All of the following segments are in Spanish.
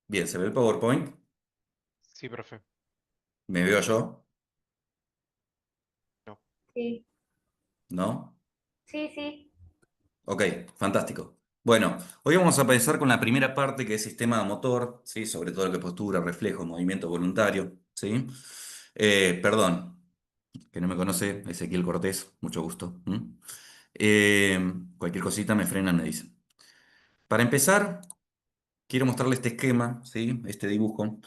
Bien, ¿se ve el PowerPoint? Sí, profe. ¿Me veo yo? No. Sí, ¿No? sí, sí. Ok, fantástico. Bueno, hoy vamos a empezar con la primera parte que es sistema motor, ¿sí? Sobre todo lo que es postura, reflejo, movimiento voluntario, ¿sí? Perdón, que no me conoce, Ezequiel Cortés, mucho gusto. ¿M? Cualquier cosita me frenan, me dicen. Para empezar, quiero mostrarle este esquema, ¿sí? Este dibujo.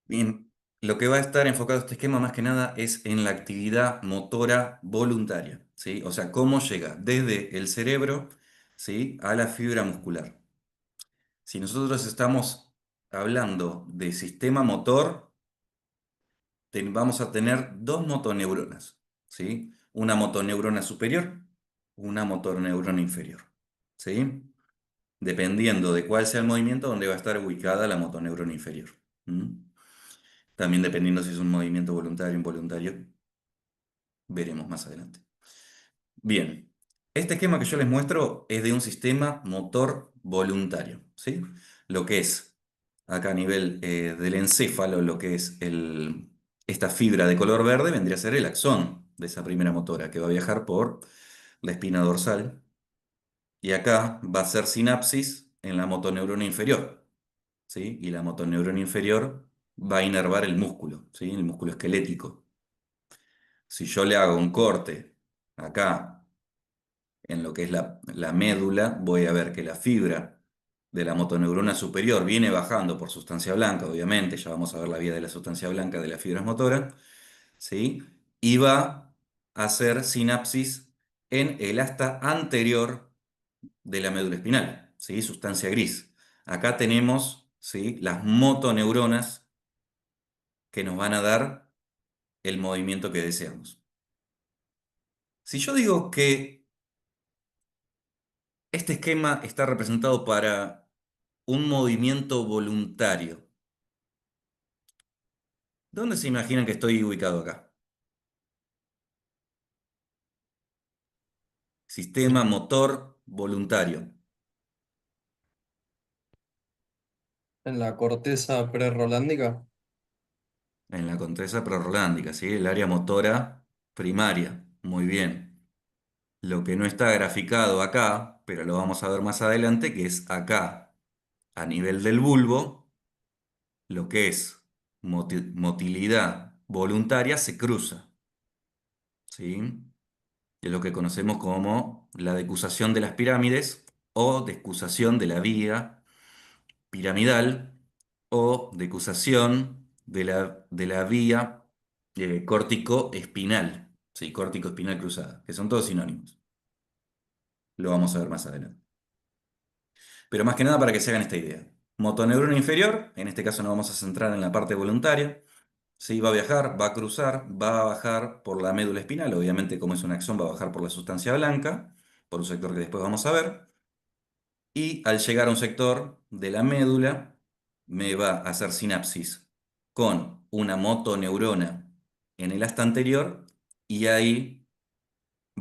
Bien, lo que va a estar enfocado este esquema más que nada es en la actividad motora voluntaria, ¿sí? O sea, cómo llega desde el cerebro, ¿sí? A la fibra muscular. Si nosotros estamos hablando de sistema motor, vamos a tener dos motoneuronas, ¿sí? Una motoneurona superior, una motoneurona inferior, ¿sí? Dependiendo de cuál sea el movimiento, donde va a estar ubicada la motoneurona inferior. ¿M? También dependiendo si es un movimiento voluntario o involuntario, veremos más adelante. Bien, este esquema que yo les muestro es de un sistema motor voluntario, ¿sí? Lo que es, acá a nivel del encéfalo, lo que es esta fibra de color verde vendría a ser el axón de esa primera motora que va a viajar por la espina dorsal y acá va a ser sinapsis en la motoneurona inferior, ¿sí? Y la motoneurona inferior va a inervar el músculo, ¿sí? El músculo esquelético. Si yo le hago un corte acá en lo que es la médula, voy a ver que la fibra de la motoneurona superior viene bajando por sustancia blanca, obviamente, ya vamos a ver la vía de la sustancia blanca de las fibras motoras, ¿sí? Y va a hacer sinapsis en el asta anterior de la médula espinal, ¿sí? Sustancia gris. Acá tenemos, ¿sí? Las motoneuronas que nos van a dar el movimiento que deseamos. Si yo digo que este esquema está representado para un movimiento voluntario, ¿dónde se imaginan que estoy ubicado acá? Sistema motor voluntario. En la corteza prerrolándica. En la corteza prorrolándica, ¿sí? El área motora primaria. Muy bien. Lo que no está graficado acá, pero lo vamos a ver más adelante, que es acá, a nivel del bulbo, lo que es motilidad voluntaria se cruza, ¿sí? Es lo que conocemos como la decusación de las pirámides o decusación de la vía piramidal o decusación de la vía córtico-espinal, ¿sí? Córtico-espinal cruzada, que son todos sinónimos. Lo vamos a ver más adelante. Pero más que nada para que se hagan esta idea. Motoneurona inferior, en este caso nos vamos a centrar en la parte voluntaria. Sí, va a viajar, va a cruzar, va a bajar por la médula espinal, obviamente como es un axón va a bajar por la sustancia blanca, por un sector que después vamos a ver, y al llegar a un sector de la médula me va a hacer sinapsis con una motoneurona en el asta anterior y ahí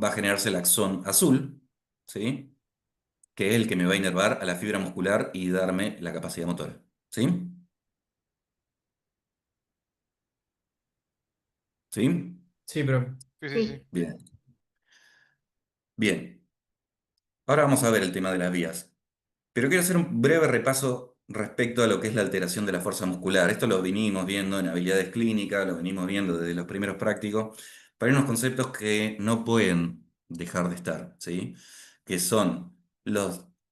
va a generarse el axón azul, ¿sí? Que es el que me va a inervar a la fibra muscular y darme la capacidad motora, ¿sí? ¿Sí? Sí, pero Sí, sí, sí. Sí. Bien. Bien. Ahora vamos a ver el tema de las vías. Pero quiero hacer un breve repaso respecto a lo que es la alteración de la fuerza muscular. Esto lo venimos viendo en habilidades clínicas, lo venimos viendo desde los primeros prácticos, pero hay unos conceptos que no pueden dejar de estar, ¿sí? Que son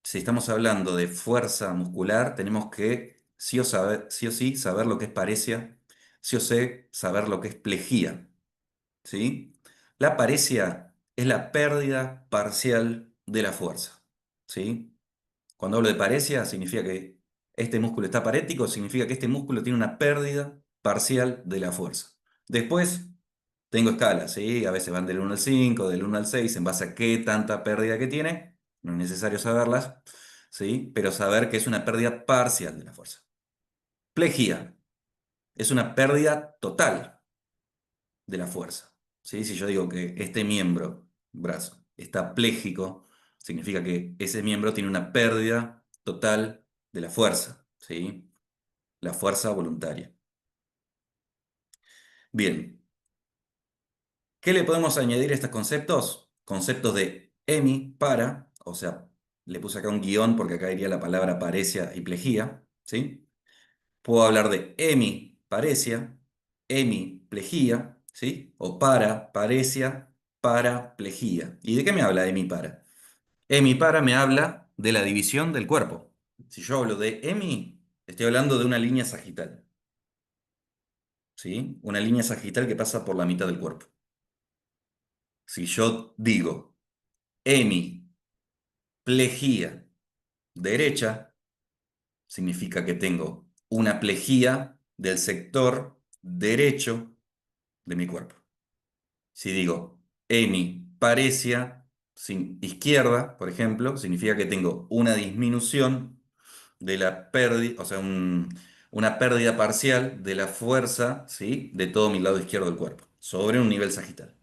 si estamos hablando de fuerza muscular, tenemos que sí o sí saber lo que es paresia, sí o sí saber lo que es plejía, ¿sí? La paresia es la pérdida parcial de la fuerza, ¿sí? Cuando hablo de paresia, significa que este músculo está parético, significa que este músculo tiene una pérdida parcial de la fuerza. Después, tengo escalas, ¿sí? A veces van del 1 al 5, del 1 al 6, en base a qué tanta pérdida que tiene. No es necesario saberlas, ¿sí? Pero saber que es una pérdida parcial de la fuerza. Plejía es una pérdida total de la fuerza, ¿sí? Si yo digo que este miembro, brazo, está pléjico, significa que ese miembro tiene una pérdida total de la fuerza. ¿sí? La fuerza voluntaria. Bien, ¿qué le podemos añadir a estos conceptos? Conceptos de hemi, para, o sea, le puse acá un guión porque acá iría la palabra paresia y plejía, ¿sí? Puedo hablar de hemiparesia, hemiplegia, ¿sí? O paresia, paraplegia. ¿Y de qué me habla hemipara? Hemipara me habla de la división del cuerpo. Si yo hablo de hemi, estoy hablando de una línea sagital, ¿sí? Una línea sagital que pasa por la mitad del cuerpo. Si yo digo hemiplegia derecha, significa que tengo una plejía del sector derecho de mi cuerpo. Si digo hemiparesia sin izquierda, por ejemplo, significa que tengo una disminución de la pérdida, o sea, una pérdida parcial de la fuerza, ¿sí? De todo mi lado izquierdo del cuerpo, sobre un nivel sagital.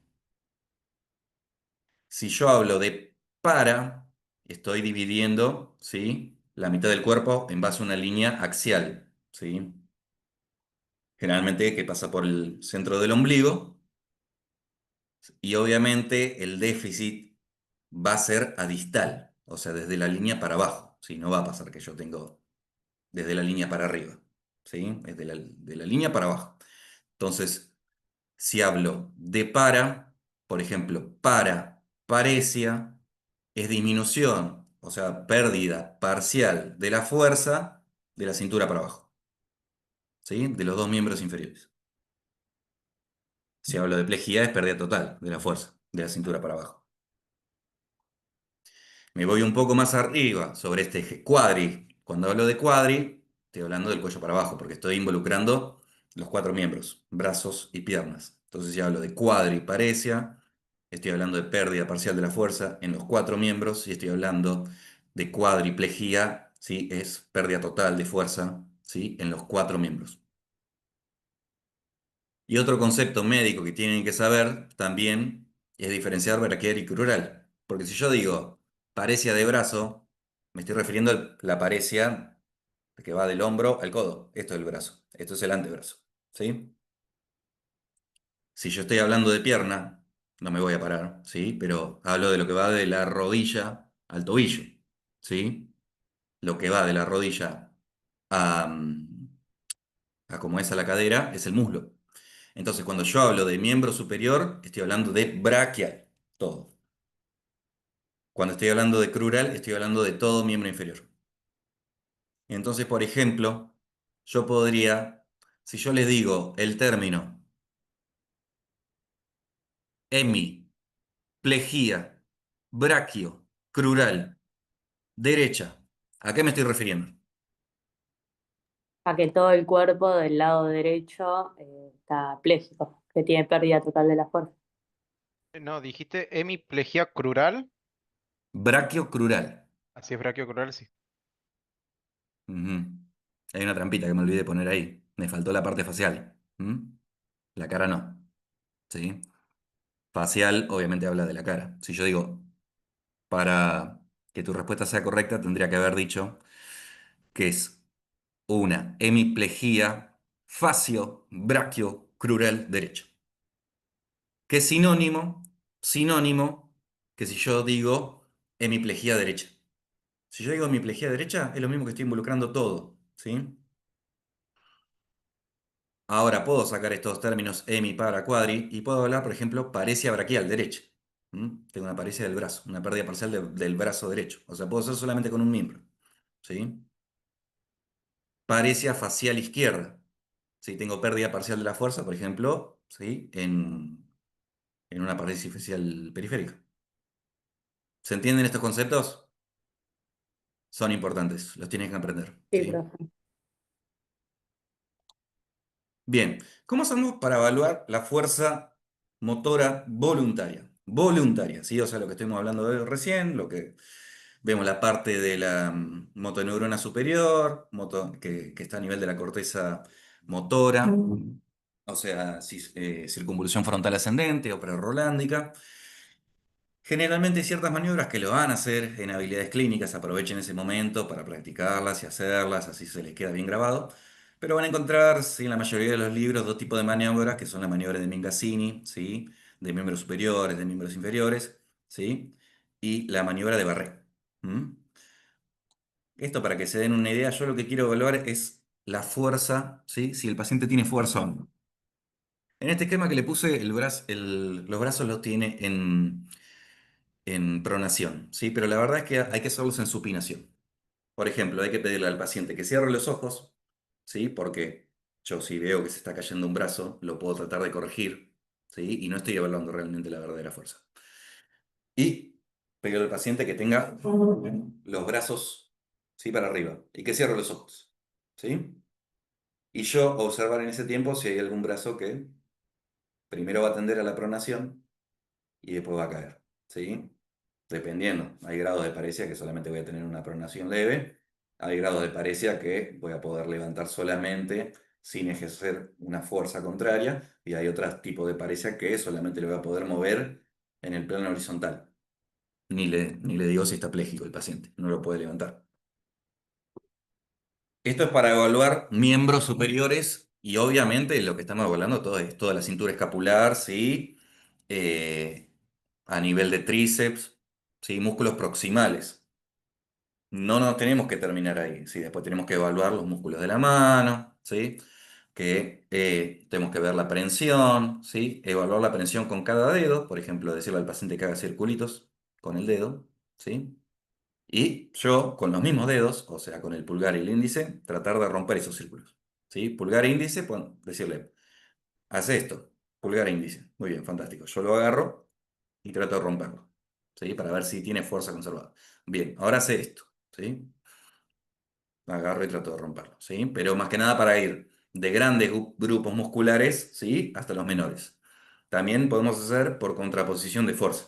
Si yo hablo de para, estoy dividiendo, ¿sí? La mitad del cuerpo en base a una línea axial, ¿sí? Generalmente que pasa por el centro del ombligo y obviamente el déficit va a ser a distal, o sea, desde la línea para abajo, ¿sí? No va a pasar que yo tengo desde la línea para arriba, ¿sí? Es de la línea para abajo. Entonces, si hablo de para, por ejemplo, parecia, es disminución, o sea, pérdida parcial de la fuerza de la cintura para abajo, ¿sí? De los dos miembros inferiores. Si hablo de plejía, es pérdida total de la fuerza de la cintura para abajo. Me voy un poco más arriba sobre este eje cuadri. Cuando hablo de cuadri, estoy hablando del cuello para abajo, porque estoy involucrando los cuatro miembros, brazos y piernas. Entonces, si hablo de cuadriparesia, estoy hablando de pérdida parcial de la fuerza en los cuatro miembros, y estoy hablando de cuadriplejía, ¿sí? Es pérdida total de fuerza, ¿sí? En los cuatro miembros. Y otro concepto médico que tienen que saber también es diferenciar braquial y crural. Porque si yo digo paresia de brazo, me estoy refiriendo a la paresia que va del hombro al codo. Esto es el brazo, esto es el antebrazo. ¿Sí? Si yo estoy hablando de pierna, no me voy a parar, ¿sí? Pero hablo de lo que va de la rodilla al tobillo. ¿Sí? Lo que va de la rodilla a, a como es a la cadera es el muslo. Entonces, cuando yo hablo de miembro superior, estoy hablando de braquial, todo. Cuando estoy hablando de crural, estoy hablando de todo miembro inferior. Entonces, por ejemplo, yo podría, si yo les digo el término hemiplegia, braquio, crural, derecha, ¿a qué me estoy refiriendo? A que todo el cuerpo del lado derecho está pléjico, que tiene pérdida total de la fuerza. No, dijiste hemiplegia crural. Braquio, crural. Así es, braquiocrural, sí. Ujú. Hay una trampita que me olvidé de poner ahí. Me faltó la parte facial. ¿Mm? La cara no. ¿Sí? Facial obviamente habla de la cara. Si yo digo, para que tu respuesta sea correcta, tendría que haber dicho que es una hemiplegia facio-braquio-crural derecho. Que es sinónimo que si yo digo hemiplegia derecha. Si yo digo hemiplegia derecha, es lo mismo que estoy involucrando todo, ¿sí? Ahora puedo sacar estos términos hemi, para, cuadri y puedo hablar, por ejemplo, paresia braquial derecha. ¿Mm? Tengo una paresia del brazo, una pérdida parcial del brazo derecho. O sea, puedo hacer solamente con un miembro, ¿sí? Paresia facial izquierda. Si tengo pérdida parcial de la fuerza, por ejemplo, ¿sí? En una paresia facial periférica. ¿Se entienden estos conceptos? Son importantes, los tienes que aprender, Sí, ¿sí? profe. Bien, ¿cómo hacemos para evaluar la fuerza motora voluntaria? Voluntaria, ¿sí? O sea, lo que estuvimos hablando de recién, lo que vemos la parte de la motoneurona superior, que está a nivel de la corteza motora, o sea, circunvolución frontal ascendente o prerrolándica. Generalmente hay ciertas maniobras que lo van a hacer en habilidades clínicas, aprovechen ese momento para practicarlas y hacerlas, así se les queda bien grabado. Pero van a encontrar, sí, en la mayoría de los libros, dos tipos de maniobras, que son la maniobra de Mingazzini, ¿sí? De miembros superiores, de miembros inferiores, ¿sí? Y la maniobra de Barré. ¿Mm? Esto para que se den una idea, yo lo que quiero evaluar es la fuerza, ¿sí? Si el paciente tiene fuerza o no. En este esquema que le puse, los brazos los tiene en pronación, ¿sí? Pero la verdad es que hay que hacerlos en supinación. Por ejemplo, hay que pedirle al paciente que cierre los ojos, ¿sí? Porque yo si veo que se está cayendo un brazo, lo puedo tratar de corregir, ¿sí? Y no estoy evaluando realmente la verdadera fuerza. Y pedirle al paciente que tenga los brazos, ¿sí? Para arriba y que cierre los ojos, ¿sí? Y yo observar en ese tiempo si hay algún brazo que primero va a tender a la pronación y después va a caer, ¿sí? Dependiendo, hay grados de parecia que solamente voy a tener una pronación leve, hay grados de parecia que voy a poder levantar solamente sin ejercer una fuerza contraria, y hay otros tipos de parecia que solamente le voy a poder mover en el plano horizontal. Ni le digo si está pléjico el paciente, no lo puede levantar. Esto es para evaluar miembros superiores y obviamente lo que estamos evaluando todo es toda la cintura escapular, ¿sí? Eh, a nivel de tríceps, ¿sí? Músculos proximales. No nos tenemos que terminar ahí, ¿sí? Después tenemos que evaluar los músculos de la mano, ¿sí? Que tenemos que ver la prensión, ¿sí? Evaluar la prensión con cada dedo, por ejemplo, decirle al paciente que haga circulitos con el dedo, ¿sí? Y yo, con los mismos dedos, o sea, con el pulgar y el índice, tratar de romper esos círculos, ¿sí? Pulgar e índice, bueno, decirle, haz esto, pulgar e índice. Muy bien, fantástico. Yo lo agarro y trato de romperlo, ¿sí? Para ver si tiene fuerza conservada. Bien, ahora hace esto, ¿sí? Agarro y trato de romperlo, ¿sí? Pero más que nada para ir de grandes grupos musculares, ¿sí? Hasta los menores. También podemos hacer por contraposición de fuerza.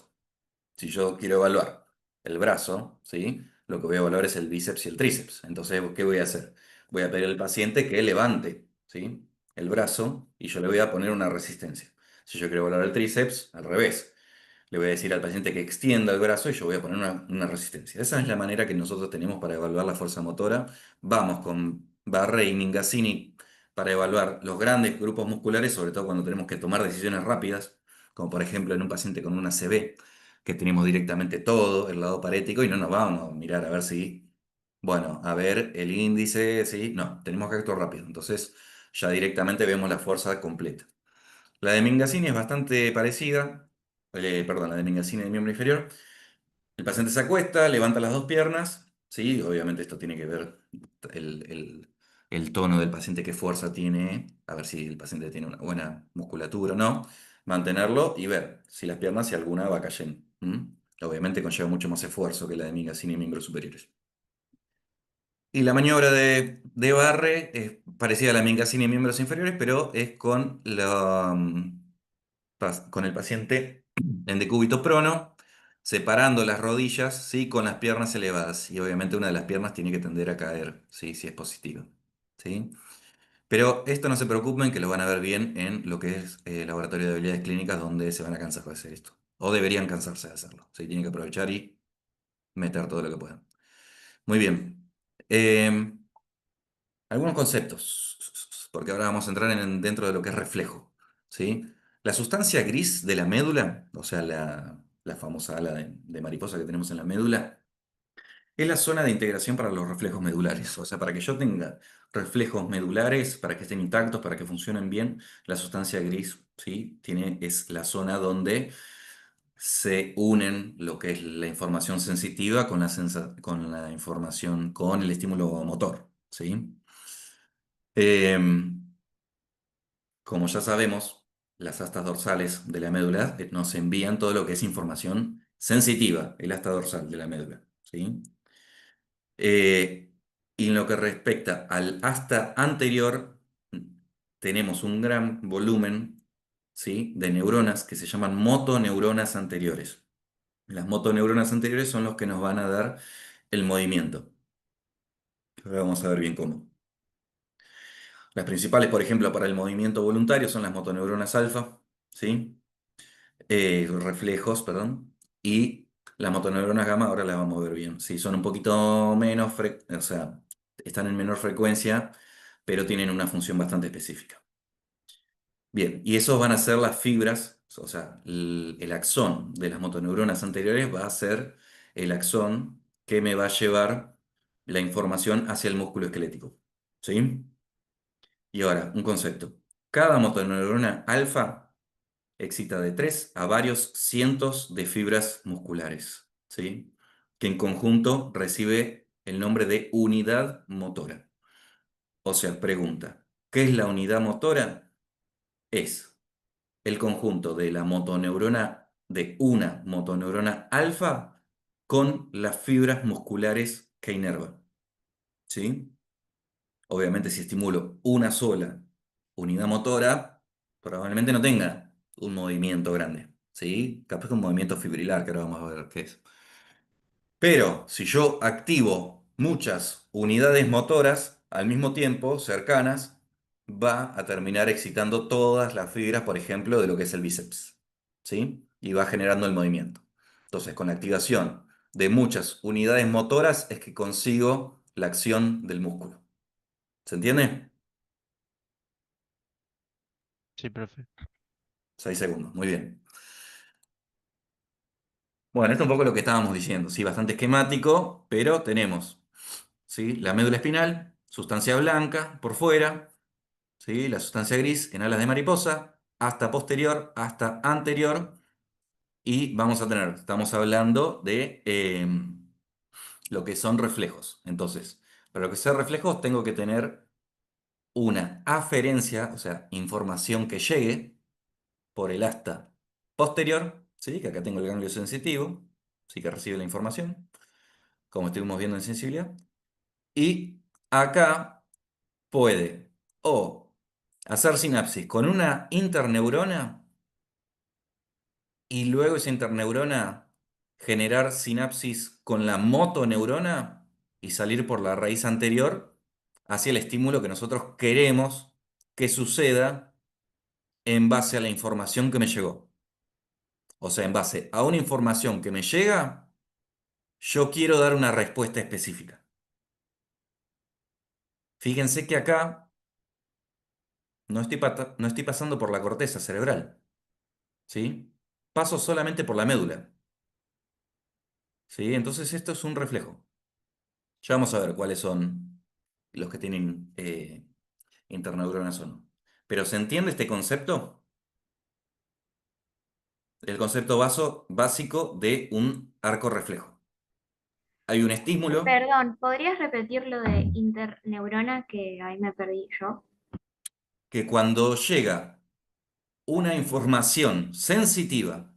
Si yo quiero evaluar el brazo, ¿sí? Lo que voy a evaluar es el bíceps y el tríceps. Entonces, ¿qué voy a hacer? Voy a pedir al paciente que levante, ¿sí? El brazo y yo le voy a poner una resistencia. Si yo quiero evaluar el tríceps, al revés. Le voy a decir al paciente que extienda el brazo y yo voy a poner una resistencia. Esa es la manera que nosotros tenemos para evaluar la fuerza motora. Vamos con Barré y Mingazzini para evaluar los grandes grupos musculares, sobre todo cuando tenemos que tomar decisiones rápidas, como por ejemplo en un paciente con una ACV, que tenemos directamente todo el lado parético y no nos vamos a mirar a ver si, bueno, a ver el índice, sí, no, tenemos que actuar rápido. Entonces ya directamente vemos la fuerza completa. La de Mingazzini es bastante parecida, perdón, la de Mingazzini de miembro inferior. El paciente se acuesta, levanta las dos piernas, ¿sí? Obviamente esto tiene que ver el tono del paciente, qué fuerza tiene, a ver si el paciente tiene una buena musculatura o no, mantenerlo y ver si las piernas, si alguna va cayendo. ¿M? Obviamente conlleva mucho más esfuerzo que la de Mingazzini y miembros superiores. Y la maniobra de Barre es parecida a la de Mingazzini y miembros inferiores, pero es con el paciente en decúbito prono, separando las rodillas, ¿sí? Con las piernas elevadas. Y obviamente una de las piernas tiene que tender a caer, ¿sí? Si es positivo, ¿sí? Pero esto no se preocupen que lo van a ver bien en lo que es el laboratorio de habilidades clínicas donde se van a cansar de hacer esto. O deberían cansarse de hacerlo. ¿Sí? Tienen que aprovechar y meter todo lo que puedan. Muy bien. Algunos conceptos, porque ahora vamos a entrar dentro de lo que es reflejo, ¿sí? La sustancia gris de la médula, o sea, la famosa ala de mariposa que tenemos en la médula, es la zona de integración para los reflejos medulares. O sea, para que yo tenga reflejos medulares, para que estén intactos, para que funcionen bien, la sustancia gris, ¿sí? Es la zona donde se unen lo que es la información sensitiva con con la información, con el estímulo motor, ¿sí? Em, Como ya sabemos, las astas dorsales de la médula nos envían todo lo que es información sensitiva, el asta dorsal de la médula, ¿sí? Eh, y en lo que respecta al asta anterior, tenemos un gran volumen, ¿sí? De neuronas que se llaman motoneuronas anteriores. Las motoneuronas anteriores son los que nos van a dar el movimiento. Ahora vamos a ver bien cómo. Las principales, por ejemplo, para el movimiento voluntario son las motoneuronas alfa, ¿sí? Reflejos, perdón. y las motoneuronas gamma ahora las vamos a ver bien. Sí, son un poquito menos, o sea, están en menor frecuencia, pero tienen una función bastante específica. Bien, y esos van a ser las fibras, o sea, el axón de las motoneuronas anteriores va a ser el axón que me va a llevar la información hacia el músculo esquelético. ¿Sí? Y ahora, un concepto. Cada motoneurona alfa excita de 3 a varios cientos de fibras musculares, ¿sí? Que en conjunto recibe el nombre de unidad motora. O sea, pregunta, ¿qué es la unidad motora? Es el conjunto de la motoneurona, de una motoneurona alfa con las fibras musculares que inerva, ¿sí? Obviamente, si estimulo una sola unidad motora, probablemente no tenga un movimiento grande, ¿sí? Capaz que un movimiento fibrilar, que ahora vamos a ver qué es. Pero si yo activo muchas unidades motoras al mismo tiempo, cercanas, va a terminar excitando todas las fibras, por ejemplo, de lo que es el bíceps, ¿sí? Y va generando el movimiento. Entonces, con la activación de muchas unidades motoras es que consigo la acción del músculo. ¿Se entiende? Sí, profe. 6 segundos, muy bien. Bueno, esto es un poco lo que estábamos diciendo, sí, bastante esquemático, pero tenemos, ¿sí? La médula espinal, sustancia blanca por fuera, ¿sí? La sustancia gris en alas de mariposa, hasta posterior, hasta anterior, y vamos a tener, estamos hablando de lo que son reflejos. Entonces, para lo que sean reflejos tengo que tener una aferencia, o sea, información que llegue por el asta posterior, ¿sí? Que acá tengo el ganglio sensitivo, sí que recibe la información, como estuvimos viendo en sensibilidad. Y acá puede o hacer sinapsis con una interneurona y luego esa interneurona generar sinapsis con la motoneurona y salir por la raíz anterior hacia el estímulo que nosotros queremos que suceda en base a la información que me llegó. O sea, en base a una información que me llega, yo quiero dar una respuesta específica. Fíjense que acá no estoy pasando por la corteza cerebral, ¿sí? Paso solamente por la médula, ¿sí? Entonces esto es un reflejo. Ya vamos a ver cuáles son los que tienen interneuronas o no. Pero ¿se entiende este concepto? El concepto básico de un arco reflejo. Hay un estímulo Perdón, ¿podrías repetir lo de interneurona que ahí me perdí yo? que cuando llega una información sensitiva,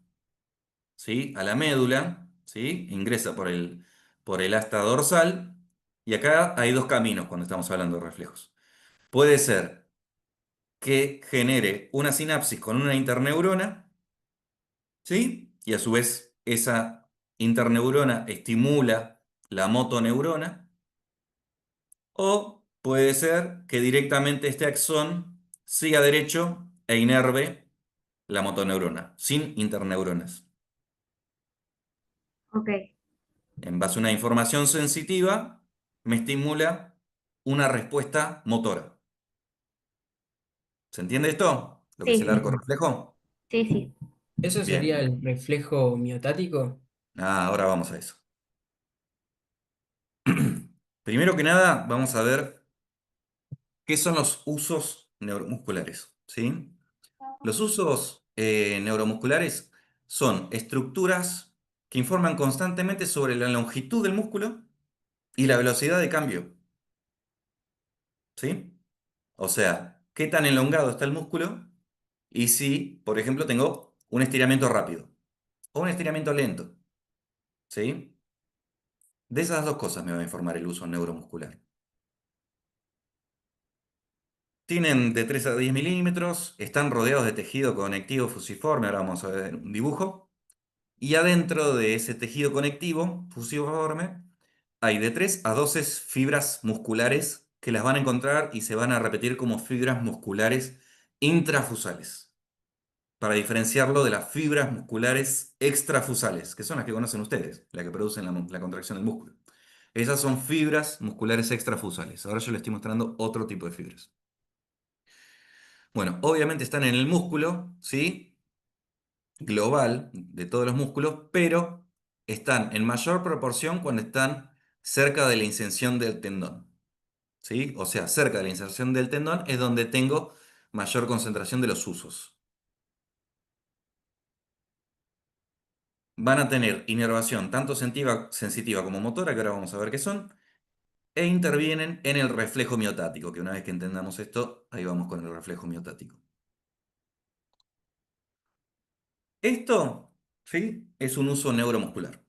¿sí? A la médula, ¿sí? Ingresa por el asta dorsal, y acá hay dos caminos cuando estamos hablando de reflejos. Puede ser que genere una sinapsis con una interneurona, ¿sí? Y a su vez esa interneurona estimula la motoneurona, o puede ser que directamente este axón siga derecho e inerve la motoneurona, sin interneuronas. Ok, En base a una información sensitiva, me estimula una respuesta motora. ¿Se entiende esto? Lo que es el sí, arco Ujú. reflejo. sí, sí. ¿Eso Bien. sería el reflejo miotático? Ahora vamos a eso. Primero que nada, vamos a ver qué son los usos neuromusculares, ¿sí? Los usos neuromusculares son estructuras que informan constantemente sobre la longitud del músculo y la velocidad de cambio, ¿sí? O sea, qué tan elongado está el músculo y si, por ejemplo, tengo un estiramiento rápido o un estiramiento lento, ¿sí? De esas dos cosas me va a informar el uso neuromuscular. Tienen de 3 a 10 milímetros, están rodeados de tejido conectivo fusiforme, ahora vamos a ver un dibujo, y adentro de ese tejido conectivo fusiforme hay de 3 a 12 fibras musculares que las van a encontrar y se van a repetir como fibras musculares intrafusales. para diferenciarlo de las fibras musculares extrafusales, que son las que conocen ustedes, las que producen la contracción del músculo. Esas son fibras musculares extrafusales. Ahora yo les estoy mostrando otro tipo de fibras. Bueno, obviamente están en el músculo, ¿sí? Global de todos los músculos, pero están en mayor proporción cuando están cerca de la inserción del tendón, ¿sí? O sea, cerca de la inserción del tendón es donde tengo mayor concentración de los usos. Van a tener inervación tanto sensitiva como motora, que ahora vamos a ver qué son, e intervienen en el reflejo miotático, que una vez que entendamos esto, ahí vamos con el reflejo miotático. Esto, ¿sí? Es un uso neuromuscular,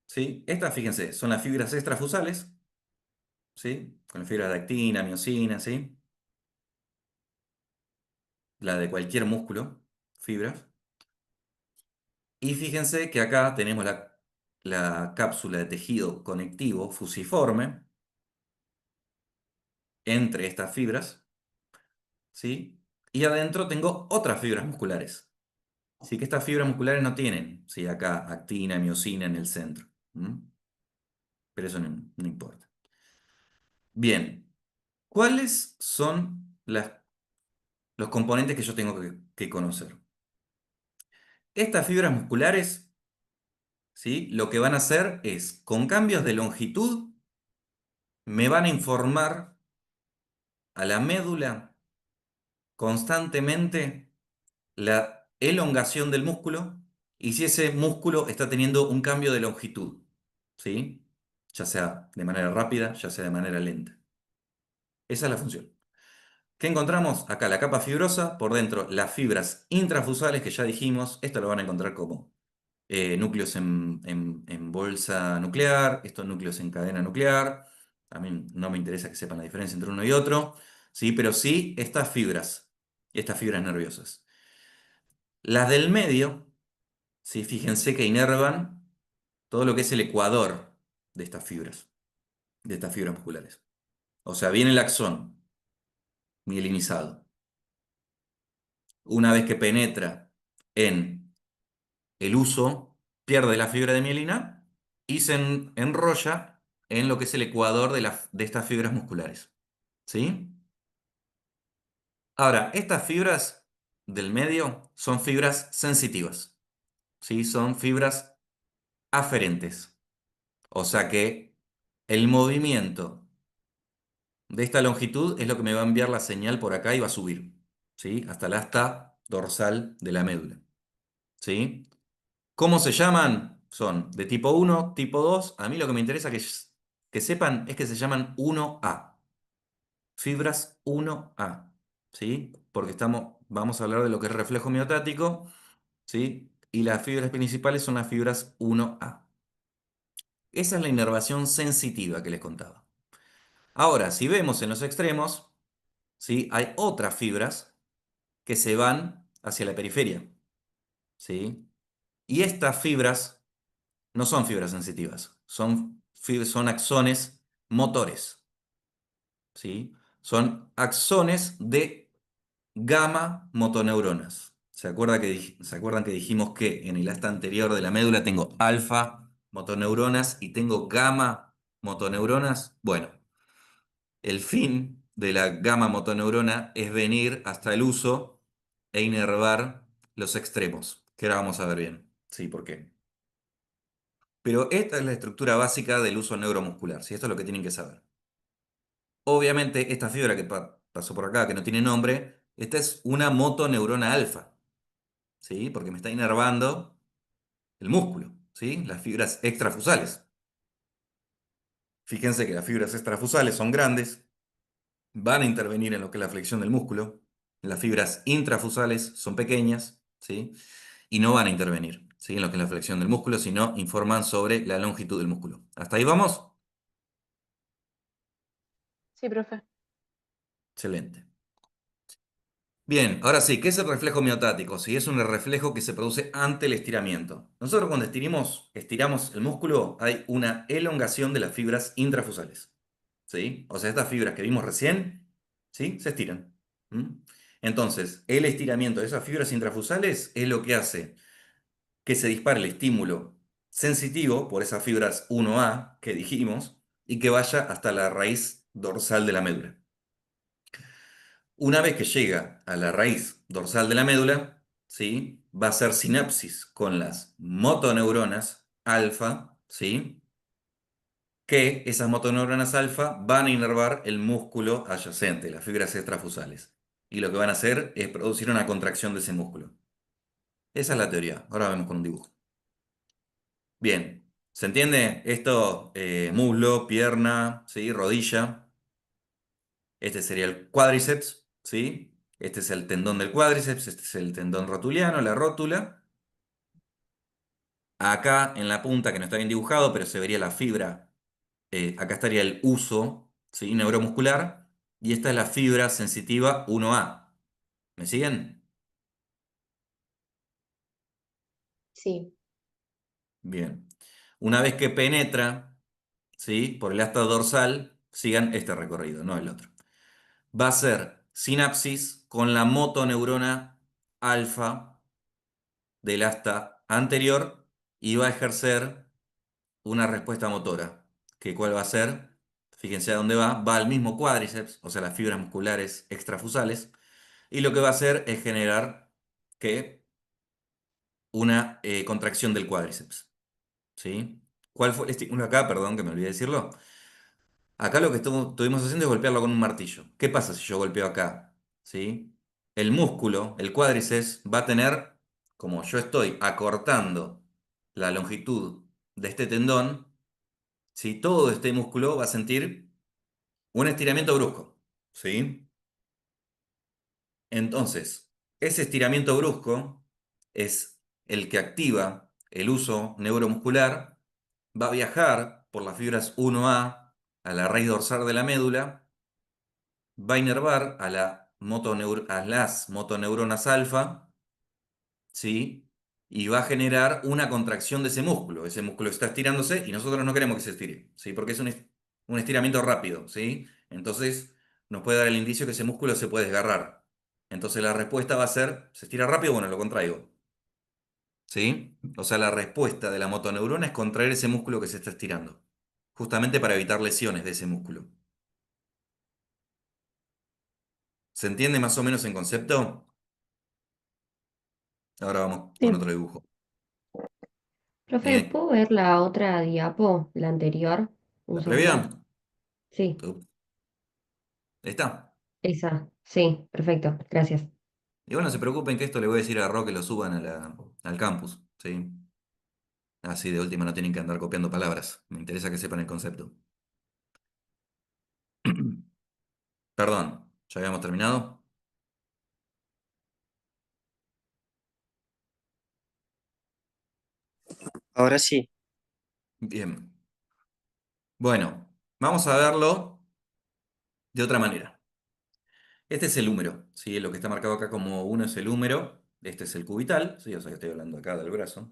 ¿sí? Estas, fíjense, son las fibras extrafusales, ¿sí? Con las fibras de actina, miosina, ¿sí? La de cualquier músculo, fibras. Y fíjense que acá tenemos la cápsula de tejido conectivo fusiforme entre estas fibras, ¿sí? Y adentro tengo otras fibras musculares. Así que estas fibras musculares no tienen, ¿sí? Acá actina, miosina en el centro. Pero eso no importa. Bien, ¿cuáles son los componentes que yo tengo que conocer? Estas fibras musculares, ¿sí? Lo que van a hacer es, con cambios de longitud, me van a informar a la médula constantemente la elongación del músculo y si ese músculo está teniendo un cambio de longitud, ¿sí? Ya sea de manera rápida, ya sea de manera lenta. Esa es la función. ¿Qué encontramos? Acá la capa fibrosa, por dentro las fibras intrafusales que ya dijimos, esto lo van a encontrar como núcleos en bolsa nuclear, estos núcleos en cadena nuclear. A mí no me interesa que sepan la diferencia entre uno y otro, ¿sí? Pero sí estas fibras nerviosas. Las del medio, ¿sí? Fíjense que inervan todo lo que es el ecuador de de estas fibras musculares. O sea, viene el axón mielinizado. Una vez que penetra en el uso, pierde la fibra de mielina y se enrolla en lo que es el ecuador de estas fibras musculares. ¿Sí? Ahora, estas fibras del medio son fibras sensitivas. ¿Sí? Son fibras aferentes. O sea que el movimiento de esta longitud es lo que me va a enviar la señal por acá y va a subir, ¿sí? Hasta la asta dorsal de la médula. ¿Sí? ¿Cómo se llaman? Son de tipo 1, tipo 2. A mí lo que me interesa que sepan es que se llaman 1A. Fibras 1A. ¿Sí? Porque vamos a hablar de lo que es reflejo miotático. ¿Sí? Y las fibras principales son las fibras 1A. Esa es la inervación sensitiva que les contaba. Ahora, si vemos en los extremos, ¿sí? Hay otras fibras que se van hacia la periferia. ¿Sí? Y estas fibras no son fibras sensitivas, son axones motores, ¿sí? Son axones de gamma motoneuronas. ¿Se acuerdan que dijimos que en el asta anterior de la médula tengo alfa motoneuronas y tengo gamma motoneuronas? Bueno, el fin de la gamma motoneurona es venir hasta el uso e inervar los extremos, que ahora vamos a ver bien. Sí, ¿por qué? Pero esta es la estructura básica del uso neuromuscular, ¿sí? Esto es lo que tienen que saber. Obviamente, esta fibra que pasó por acá, que no tiene nombre, esta es una motoneurona alfa, ¿sí? Porque me está inervando el músculo, ¿sí? Las fibras extrafusales. Fíjense que las fibras extrafusales son grandes, van a intervenir en lo que es la flexión del músculo. Las fibras intrafusales son pequeñas, ¿sí? Y no van a intervenir, ¿sí? En lo que es la flexión del músculo, sino informan sobre la longitud del músculo. ¿Hasta ahí vamos? Sí, profe. Excelente. Bien, ahora sí, ¿qué es el reflejo miotático? Sí, es un reflejo que se produce ante el estiramiento. Nosotros cuando estiramos el músculo, hay una elongación de las fibras intrafusales. ¿Sí? O sea, estas fibras que vimos recién, ¿sí? Se estiran. ¿Mm? Entonces, el estiramiento de esas fibras intrafusales es lo que hace que se dispare el estímulo sensitivo por esas fibras 1A que dijimos y que vaya hasta la raíz dorsal de la médula. Una vez que llega a la raíz dorsal de la médula, ¿sí? Va a hacer sinapsis con las motoneuronas alfa, ¿sí? Que esas motoneuronas alfa van a inervar el músculo adyacente, las fibras extrafusales. Y lo que van a hacer es producir una contracción de ese músculo. Esa es la teoría. Ahora vemos con un dibujo. Bien, ¿se entiende? Esto, muslo, pierna, ¿sí? Rodilla. Este sería el cuádriceps, ¿sí? Este es el tendón del cuádriceps, este es el tendón rotuliano, la rótula. Acá en la punta, que no está bien dibujado, pero se vería la fibra, acá estaría el huso, ¿sí? Neuromuscular, y esta es la fibra sensitiva 1A. ¿Me siguen? Sí. Bien. Una vez que penetra, ¿sí? Por el asta dorsal, sigan este recorrido, no el otro. Va a ser sinapsis con la motoneurona alfa del asta anterior y va a ejercer una respuesta motora. ¿Que cuál va a ser? Fíjense a dónde va. Va al mismo cuádriceps, o sea, las fibras musculares extrafusales, y lo que va a hacer es generar que una contracción del cuádriceps. ¿Sí? ¿Cuál fue el estímulo acá? Perdón, que me olvidé decirlo. Acá lo que estuvimos haciendo es golpearlo con un martillo. ¿Qué pasa si yo golpeo acá? ¿Sí? El músculo, el cuádriceps, va a tener, como yo estoy acortando la longitud de este tendón, ¿sí? Todo este músculo va a sentir un estiramiento brusco. ¿Sí? Entonces, ese estiramiento brusco es el que activa el uso neuromuscular, va a viajar por las fibras 1A a la raíz dorsal de la médula, va a inervar a, a las motoneuronas alfa, ¿sí? Y va a generar una contracción de ese músculo. Ese músculo está estirándose y nosotros no queremos que se estire, ¿sí? Porque es un estiramiento rápido, ¿sí? Entonces nos puede dar el indicio que ese músculo se puede desgarrar. Entonces la respuesta va a ser, ¿se estira rápido? Bueno, lo contraigo, ¿sí? O sea, la respuesta de la motoneurona es contraer ese músculo que se está estirando, justamente para evitar lesiones de ese músculo. ¿Se entiende más o menos en concepto? Ahora vamos con Sí. otro dibujo. Profe, Eh, ¿puedo ver la otra diapo, la anterior? Un ¿La previa? segundo. Sí, ¿Está? esa. Sí, perfecto. Gracias. Y bueno, no se preocupen que esto le voy a decir a Ro que lo suban al campus, ¿sí? Así de última no tienen que andar copiando palabras. Me interesa que sepan el concepto. Perdón, ¿ya habíamos terminado? Ahora sí. Bien. Bueno, vamos a verlo de otra manera. Este es el húmero, ¿sí? Lo que está marcado acá como 1 es el húmero, este es el cubital, ¿sí? O sea que estoy hablando acá del brazo.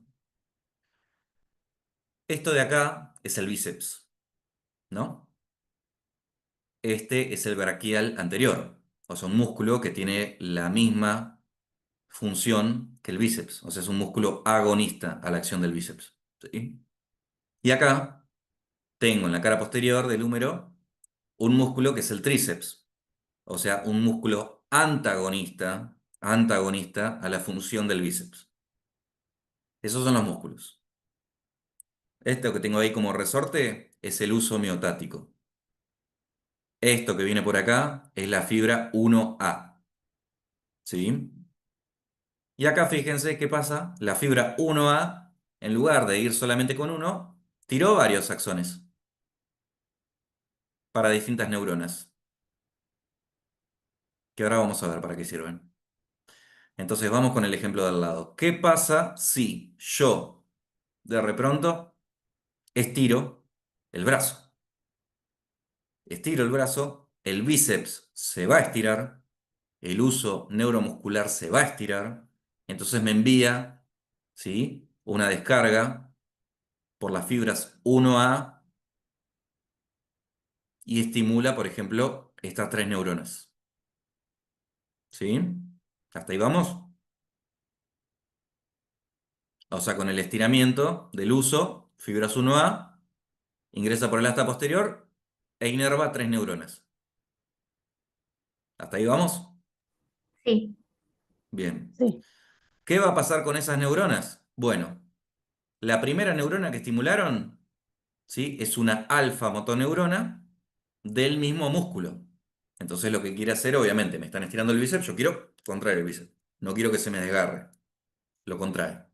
Esto de acá es el bíceps, ¿no? Este es el braquial anterior, o sea, un músculo que tiene la misma función que el bíceps, o sea, es un músculo agonista a la acción del bíceps, ¿sí? Y acá tengo en la cara posterior del húmero un músculo que es el tríceps, o sea, un músculo antagonista a la función del bíceps. Esos son los músculos. Esto que tengo ahí como resorte es el uso miotático. Esto que viene por acá es la fibra 1A, ¿sí? Y acá fíjense qué pasa. La fibra 1A, en lugar de ir solamente con uno, tiró varios axones para distintas neuronas, que ahora vamos a ver para qué sirven. Entonces vamos con el ejemplo del lado. ¿Qué pasa si yo de repronto estiro el brazo? Estiro el brazo, el bíceps se va a estirar, el uso neuromuscular se va a estirar, entonces me envía, ¿sí? Una descarga por las fibras 1A y estimula, por ejemplo, estas tres neuronas. ¿Sí? ¿Hasta ahí vamos? O sea, con el estiramiento del uso, fibras 1A, ingresa por el asta posterior e inerva 3 neuronas. ¿Hasta ahí vamos? Sí, Bien. Sí. ¿Qué va a pasar con esas neuronas? Bueno, la primera neurona que estimularon, ¿sí? Es una alfa motoneurona del mismo músculo. Entonces lo que quiere hacer, obviamente, me están estirando el bíceps, yo quiero contraer el bíceps. No quiero que se me desgarre. Lo contrae.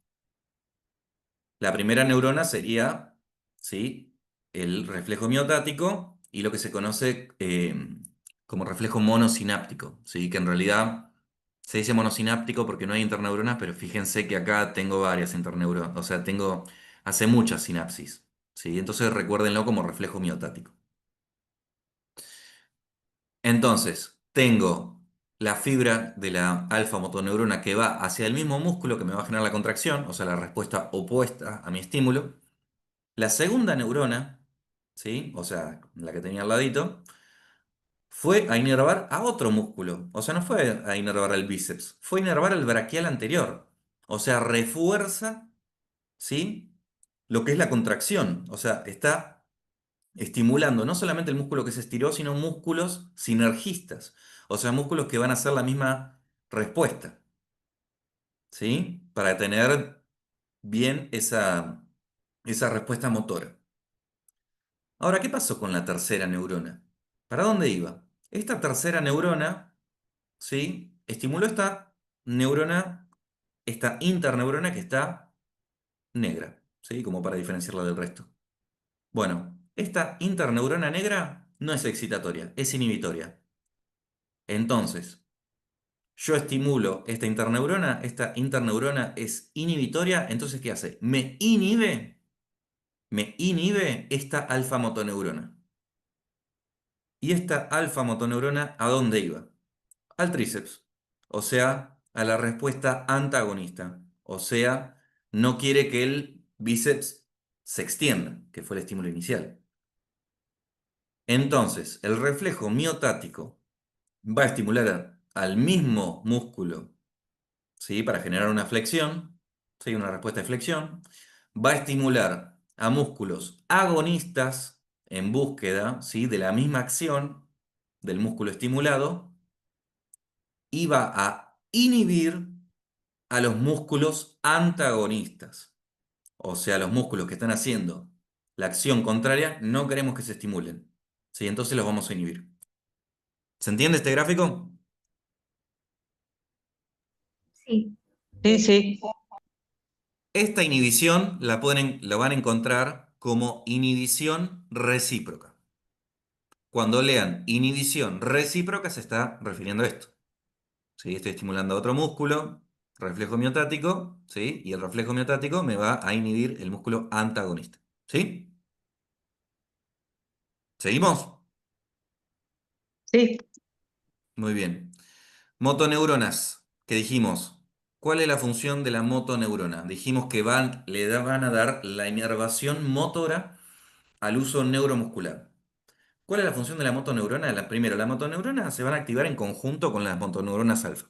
La primera neurona sería, ¿sí? El reflejo miotático y lo que se conoce como reflejo monosináptico, ¿sí? Que en realidad se dice monosináptico porque no hay interneuronas, pero fíjense que acá tengo varias interneuronas, o sea, hace muchas sinapsis, ¿sí? Entonces recuérdenlo como reflejo miotático. Entonces, tengo la fibra de la alfa motoneurona que va hacia el mismo músculo que me va a generar la contracción, o sea, la respuesta opuesta a mi estímulo. La segunda neurona, ¿sí? O sea, la que tenía al ladito, fue a inervar a otro músculo. O sea, no fue a inervar al bíceps, fue a inervar al braquial anterior. O sea, refuerza, ¿sí? Lo que es la contracción. O sea, está estimulando no solamente el músculo que se estiró, sino músculos sinergistas. O sea, músculos que van a hacer la misma respuesta, ¿sí? Para tener bien esa respuesta motora. Ahora, ¿qué pasó con la tercera neurona? ¿Para dónde iba? Esta tercera neurona, ¿sí? Estimuló esta neurona, esta interneurona que está negra, ¿sí? Como para diferenciarla del resto. Bueno, esta interneurona negra no es excitatoria, es inhibitoria. Entonces, yo estimulo esta interneurona es inhibitoria, entonces ¿qué hace? Me inhibe esta alfa motoneurona. ¿Y esta alfa motoneurona a dónde iba? Al tríceps, o sea, a la respuesta antagonista, o sea, no quiere que el bíceps se extienda, que fue el estímulo inicial. Entonces, el reflejo miotático va a estimular al mismo músculo, ¿sí? Para generar una flexión, ¿sí? Una respuesta de flexión. Va a estimular a músculos agonistas en búsqueda, ¿sí? De la misma acción del músculo estimulado y va a inhibir a los músculos antagonistas. O sea, los músculos que están haciendo la acción contraria, no queremos que se estimulen. ¿Sí? Entonces los vamos a inhibir. ¿Se entiende este gráfico? sí, Sí, sí. Esta inhibición la van a encontrar como inhibición recíproca. Cuando lean inhibición recíproca se está refiriendo a esto. ¿Sí? Estoy estimulando a otro músculo, reflejo miotático, ¿sí? Y el reflejo miotático me va a inhibir el músculo antagonista. ¿Sí? ¿Seguimos? Sí, Muy bien. Motoneuronas, ¿qué dijimos? ¿Cuál es la función de la motoneurona? Dijimos que van a dar la inervación motora al uso neuromuscular. ¿Cuál es la función de la motoneurona? Primero, las motoneuronas se van a activar en conjunto con las motoneuronas alfa.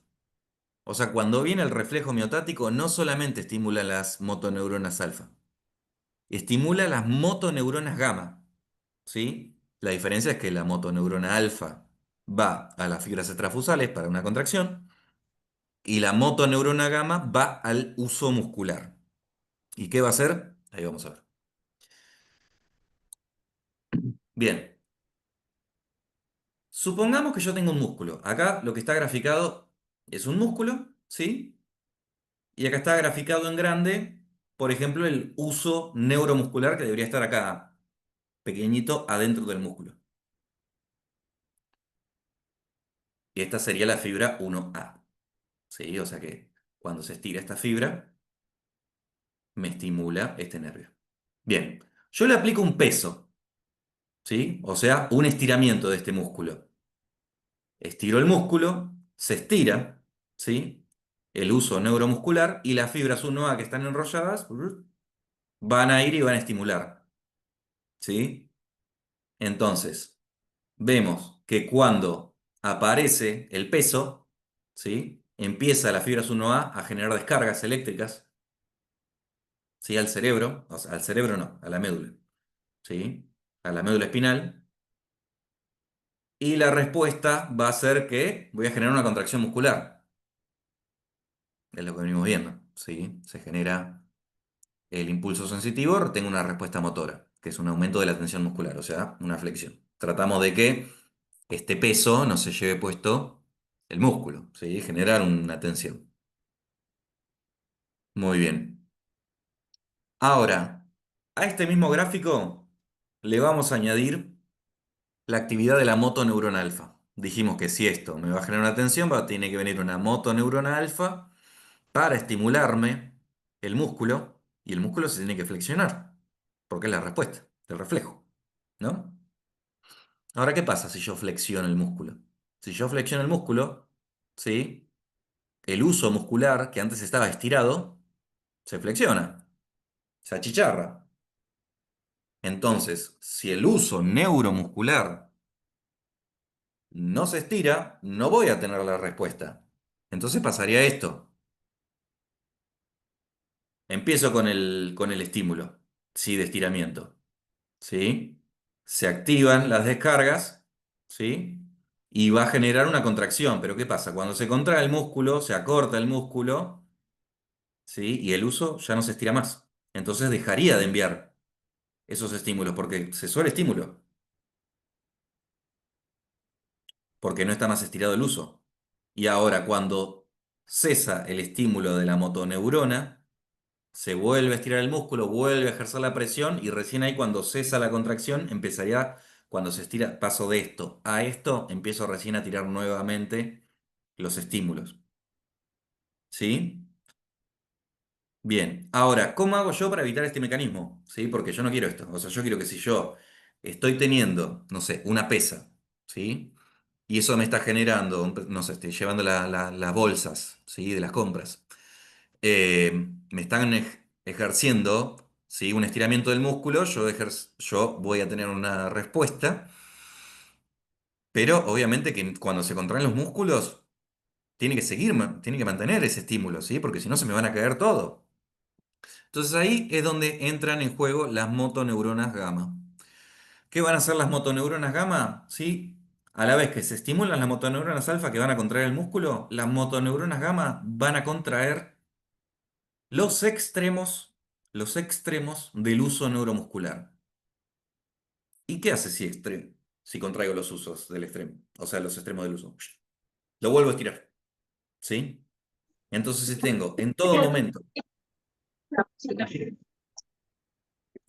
O sea, cuando viene el reflejo miotático, no solamente estimula las motoneuronas alfa, estimula las motoneuronas gamma, ¿sí? La diferencia es que la motoneurona alfa va a las fibras extrafusales para una contracción y la motoneurona gamma va al uso muscular. ¿Y qué va a hacer? Ahí vamos a ver. Bien, supongamos que yo tengo un músculo. Acá lo que está graficado es un músculo, ¿sí? Y acá está graficado en grande, por ejemplo, el uso neuromuscular que debería estar acá, pequeñito, adentro del músculo. Y esta sería la fibra 1A. ¿Sí? O sea que cuando se estira esta fibra, me estimula este nervio. Bien, yo le aplico un peso, ¿sí? O sea, un estiramiento de este músculo. Estiro el músculo, se estira, ¿sí? El uso neuromuscular y las fibras 1A que están enrolladas van a ir y van a estimular, ¿sí? Entonces, vemos que cuando aparece el peso, ¿sí? Empieza la fibra 1A a generar descargas eléctricas, ¿sí? Al cerebro, o sea, al cerebro no, a la médula, ¿sí? A la médula espinal. Y la respuesta va a ser que voy a generar una contracción muscular. Es lo que venimos viendo, ¿sí? Se genera el impulso sensitivo, tengo una respuesta motora, que es un aumento de la tensión muscular, o sea, una flexión. Tratamos de que este peso no se lleve puesto el músculo, ¿sí? Generar una tensión. Muy bien. Ahora, a este mismo gráfico le vamos a añadir la actividad de la motoneurona alfa. Dijimos que si esto me va a generar una tensión, tiene que venir una motoneurona alfa para estimularme el músculo y el músculo se tiene que flexionar, porque es la respuesta, el reflejo, ¿no? Ahora, ¿qué pasa si yo flexiono el músculo? Si yo flexiono el músculo, ¿sí? El uso muscular que antes estaba estirado se flexiona, se achicharra. Entonces, si el uso neuromuscular no se estira, no voy a tener la respuesta. Entonces pasaría esto. Empiezo con el estímulo, ¿sí? De estiramiento, ¿sí? Se activan las descargas, ¿sí? Y va a generar una contracción. Pero ¿qué pasa? Cuando se contrae el músculo, se acorta el músculo, ¿sí? Y el uso ya no se estira más. Entonces dejaría de enviar esos estímulos porque cesó el estímulo, porque no está más estirado el uso. Y ahora cuando cesa el estímulo de la motoneurona, se vuelve a estirar el músculo, vuelve a ejercer la presión y recién ahí cuando cesa la contracción empezaría, cuando se estira, paso de esto a esto, empiezo recién a tirar nuevamente los estímulos. ¿Sí? Bien, ahora, ¿cómo hago yo para evitar este mecanismo? ¿Sí? Porque yo no quiero esto. O sea, yo quiero que si yo estoy teniendo, no sé, una pesa, ¿sí? Y eso me está generando, no sé, estoy llevando las bolsas, ¿sí? De las compras. Me están ejerciendo, ¿sí? Un estiramiento del músculo, yo voy a tener una respuesta, pero obviamente que cuando se contraen los músculos, tiene que seguir, tiene que mantener ese estímulo, ¿sí? Porque si no se me van a caer todo. Entonces ahí es donde entran en juego las motoneuronas gamma. ¿Qué van a hacer las motoneuronas gamma? ¿Sí? A la vez que se estimulan las motoneuronas alfa que van a contraer el músculo, las motoneuronas gamma van a contraer los extremos, los extremos del uso neuromuscular. ¿Y qué hace si contraigo los usos del extremo? O sea, los extremos del uso. Lo vuelvo a estirar. ¿Sí? Entonces si tengo en todo momento.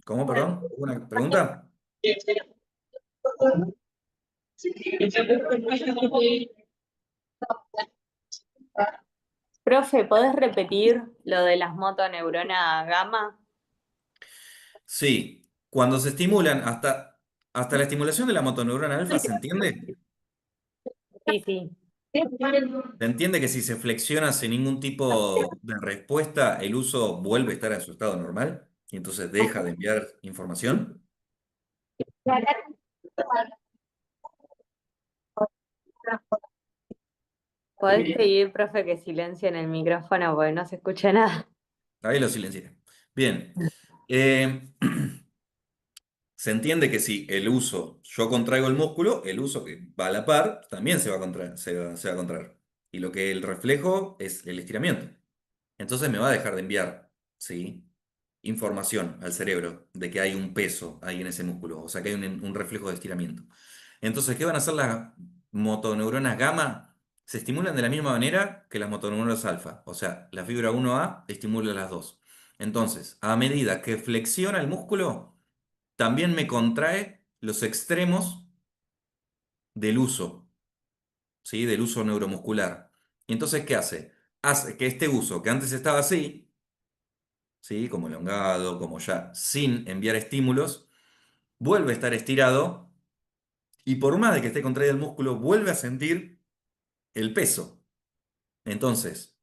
¿Cómo, perdón? ¿Una pregunta? Profe, ¿podés repetir lo de las motoneuronas gamma? Sí. Cuando se estimulan hasta la estimulación de la motoneurona alfa, ¿se entiende? Sí, sí. ¿Se entiende que si se flexiona sin ningún tipo de respuesta, el uso vuelve a estar en su estado normal y entonces deja de enviar información? ¿Podés seguir, profe, que silencio en el micrófono porque no se escucha nada? Ahí lo silencié. Bien. Eh, se entiende que si el uso, yo contraigo el músculo, el uso que va a la par también se va a contraer, se va a contraer. Y lo que el reflejo es el estiramiento. Entonces me va a dejar de enviar, ¿sí? Información al cerebro de que hay un peso ahí en ese músculo, o sea que hay un reflejo de estiramiento. Entonces, ¿qué van a hacer las motoneuronas gamma? Se estimulan de la misma manera que las motoneuronas alfa, o sea, la fibra 1A estimula las dos. Entonces, a medida que flexiona el músculo, también me contrae los extremos del uso, ¿sí? Del uso neuromuscular. Y entonces, ¿qué hace? Hace que este uso, que antes estaba así, ¿sí? Como elongado, como ya sin enviar estímulos, vuelve a estar estirado y por más de que esté contraído el músculo, vuelve a sentir el peso. Entonces,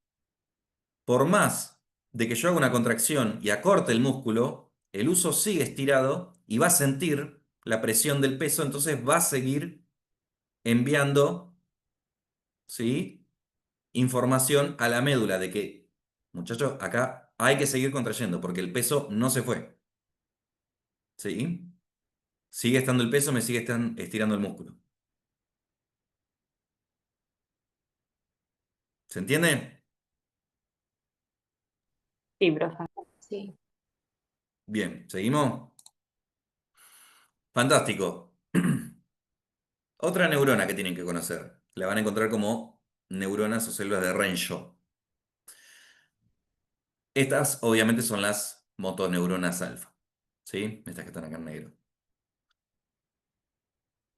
por más de que yo haga una contracción y acorte el músculo, el uso sigue estirado y va a sentir la presión del peso, entonces va a seguir enviando, ¿sí? información a la médula de que, muchachos, acá hay que seguir contrayendo porque el peso no se fue. ¿Sí? Sigue estando el peso, me sigue estirando el músculo. ¿Se entiende? Sí, profe. Sí. Bien, ¿seguimos? Fantástico. Otra neurona que tienen que conocer. La van a encontrar como neuronas o células de Renshaw. Estas obviamente son las motoneuronas alfa. ¿Sí? Estas que están acá en negro.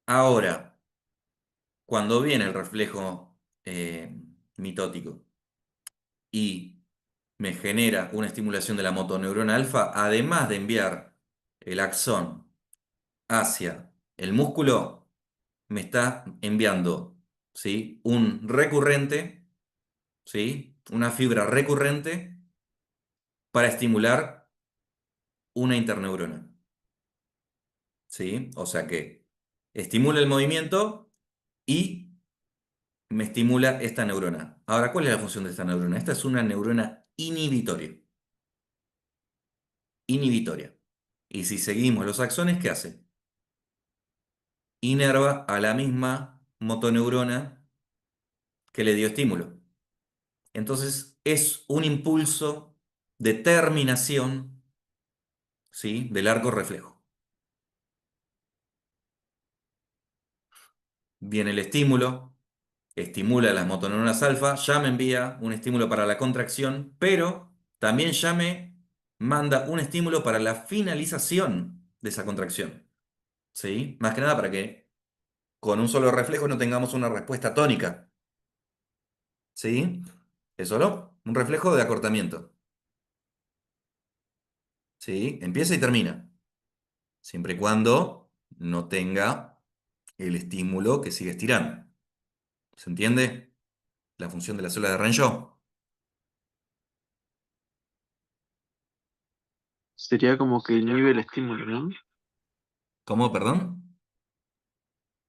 Ahora, cuando viene el reflejo mitótico y me genera una estimulación de la motoneurona alfa, además de enviar el axón hacia el músculo, me está enviando, ¿sí? Un recurrente, ¿sí? Una fibra recurrente para estimular una interneurona, ¿sí? O sea que estimula el movimiento y me estimula esta neurona. Ahora, ¿cuál es la función de esta neurona? Esta es una neurona inhibitoria. Inhibitoria. Y si seguimos los axones, ¿qué hace? Inerva a la misma motoneurona que le dio estímulo. Entonces, es un impulso de terminación, ¿sí? Del arco reflejo. Viene el estímulo, estimula las motoneuronas alfa, ya me envía un estímulo para la contracción, pero también ya me manda un estímulo para la finalización de esa contracción. ¿Sí? Más que nada para que con un solo reflejo no tengamos una respuesta tónica. ¿Sí? Es solo un reflejo de acortamiento. ¿Sí? Empieza y termina. Siempre y cuando no tenga el estímulo que sigue estirando. ¿Se entiende? La función de la célula de Renshaw. Sería como que inhibe el estímulo, ¿no? ¿Cómo, perdón?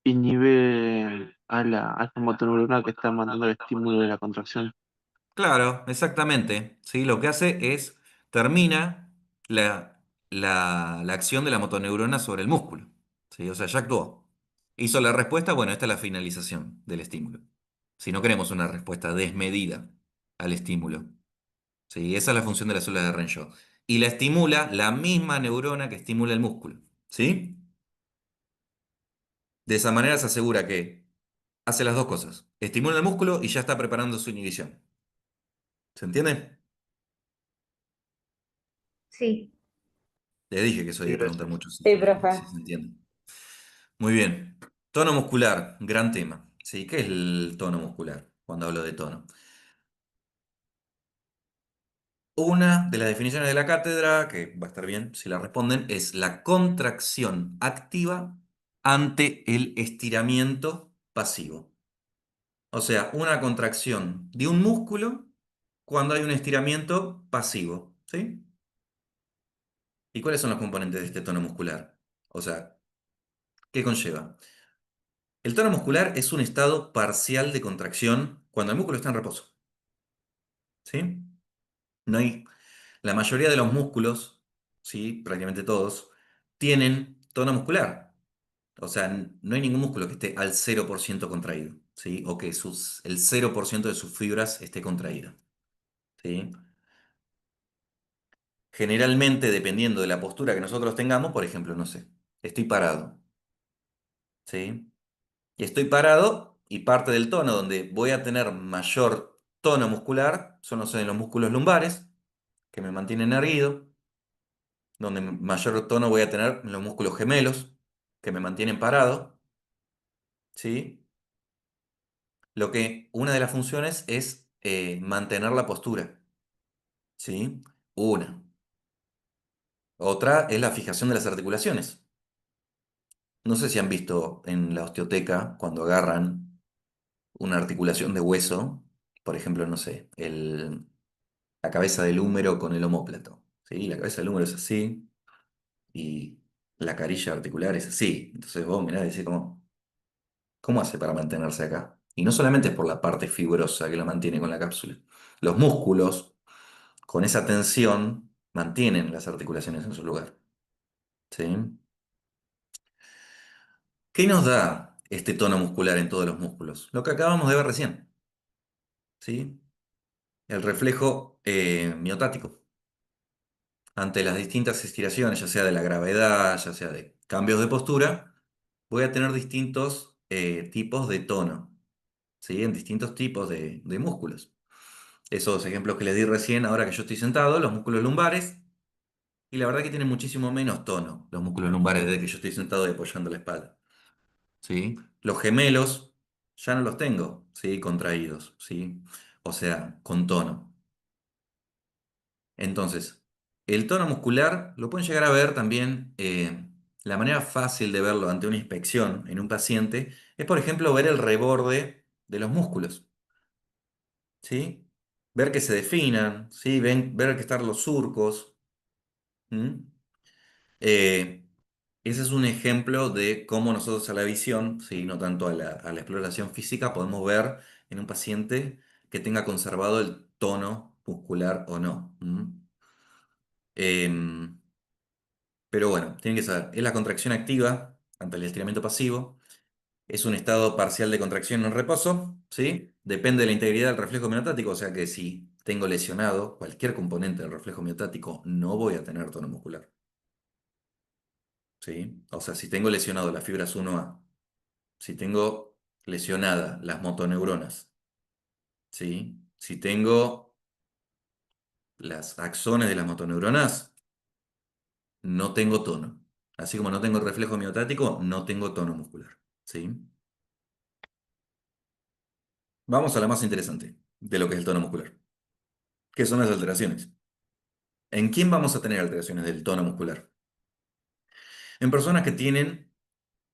Inhibe a esta motoneurona que está mandando el estímulo de la contracción. Claro, exactamente. ¿Sí? Lo que hace es, termina la acción de la motoneurona sobre el músculo. ¿Sí? O sea, ya actuó. Hizo la respuesta, bueno, esta es la finalización del estímulo. Si no queremos una respuesta desmedida al estímulo. ¿Sí? Esa es la función de la célula de Renshaw. Y la estimula la misma neurona que estimula el músculo. ¿Sí? De esa manera se asegura que hace las dos cosas. Estimula el músculo y ya está preparando su inhibición. ¿Se entiende? Sí. Le dije que eso hay Sí, que preguntar gracias. mucho Sí, si profe. se entiende. Muy bien. Tono muscular, gran tema. ¿Sí? ¿Qué es el tono muscular cuando hablo de tono? Una de las definiciones de la cátedra, que va a estar bien si la responden, es la contracción activa ante el estiramiento pasivo. O sea, una contracción de un músculo cuando hay un estiramiento pasivo. ¿Sí? ¿Y cuáles son los componentes de este tono muscular? O sea, ¿qué conlleva? El tono muscular es un estado parcial de contracción cuando el músculo está en reposo. ¿Sí? No hay, la mayoría de los músculos, ¿sí? Prácticamente todos, tienen tono muscular. O sea, no hay ningún músculo que esté al 0% contraído, ¿sí? O que el 0% de sus fibras esté contraída. ¿Sí? Generalmente, dependiendo de la postura que nosotros tengamos, por ejemplo, no sé, estoy parado. ¿Sí? Y estoy parado y parte del tono donde voy a tener mayor tono muscular son en los músculos lumbares, que me mantienen erguido, donde mayor tono voy a tener en los músculos gemelos, que me mantienen parado, ¿sí? Una de las funciones es mantener la postura, ¿sí? Una. Otra es la fijación de las articulaciones. No sé si han visto en la osteoteca cuando agarran una articulación de hueso, por ejemplo, no sé, la cabeza del húmero con el omóplato. ¿Sí? La cabeza del húmero es así y la carilla articular es así. Entonces vos mirá y decís, ¿cómo hace para mantenerse acá? Y no solamente es por la parte fibrosa que lo mantiene con la cápsula. Los músculos, con esa tensión, mantienen las articulaciones en su lugar. ¿Sí? ¿Qué nos da este tono muscular en todos los músculos? Lo que acabamos de ver recién. ¿Sí? El reflejo miotático. Ante las distintas estiraciones, ya sea de la gravedad, ya sea de cambios de postura, voy a tener distintos tipos de tono, ¿sí? En distintos tipos de músculos. Esos ejemplos que les di recién, ahora que yo estoy sentado, los músculos lumbares, y la verdad que tienen muchísimo menos tono los músculos lumbares desde que yo estoy sentado y apoyando la espalda, ¿sí? Los gemelos ya no los tengo, ¿sí? Contraídos, ¿sí? O sea, con tono. Entonces, el tono muscular lo pueden llegar a ver también. La manera fácil de verlo ante una inspección en un paciente es, por ejemplo, ver el reborde de los músculos, ¿sí? Ver que se definan, ¿sí? Ver que están los surcos. ¿Mm? Eh, Ese es un ejemplo de cómo nosotros a la visión, ¿sí? No tanto a la exploración física, podemos ver en un paciente que tenga conservado el tono muscular o no. ¿Mm? Em, Pero bueno, tienen que saber, es la contracción activa ante el estiramiento pasivo, es un estado parcial de contracción en reposo, ¿sí? Depende de la integridad del reflejo miotático, o sea que si tengo lesionado cualquier componente del reflejo miotático, no voy a tener tono muscular, ¿sí? O sea, si tengo lesionado las fibras 1A, si tengo lesionadas las motoneuronas, ¿sí? Si tengo las axones de las motoneuronas, no tengo tono. Así como no tengo reflejo miotático, no tengo tono muscular, ¿sí? Vamos a la más interesante de lo que es el tono muscular, que son las alteraciones. ¿En quién vamos a tener alteraciones del tono muscular? En personas que tienen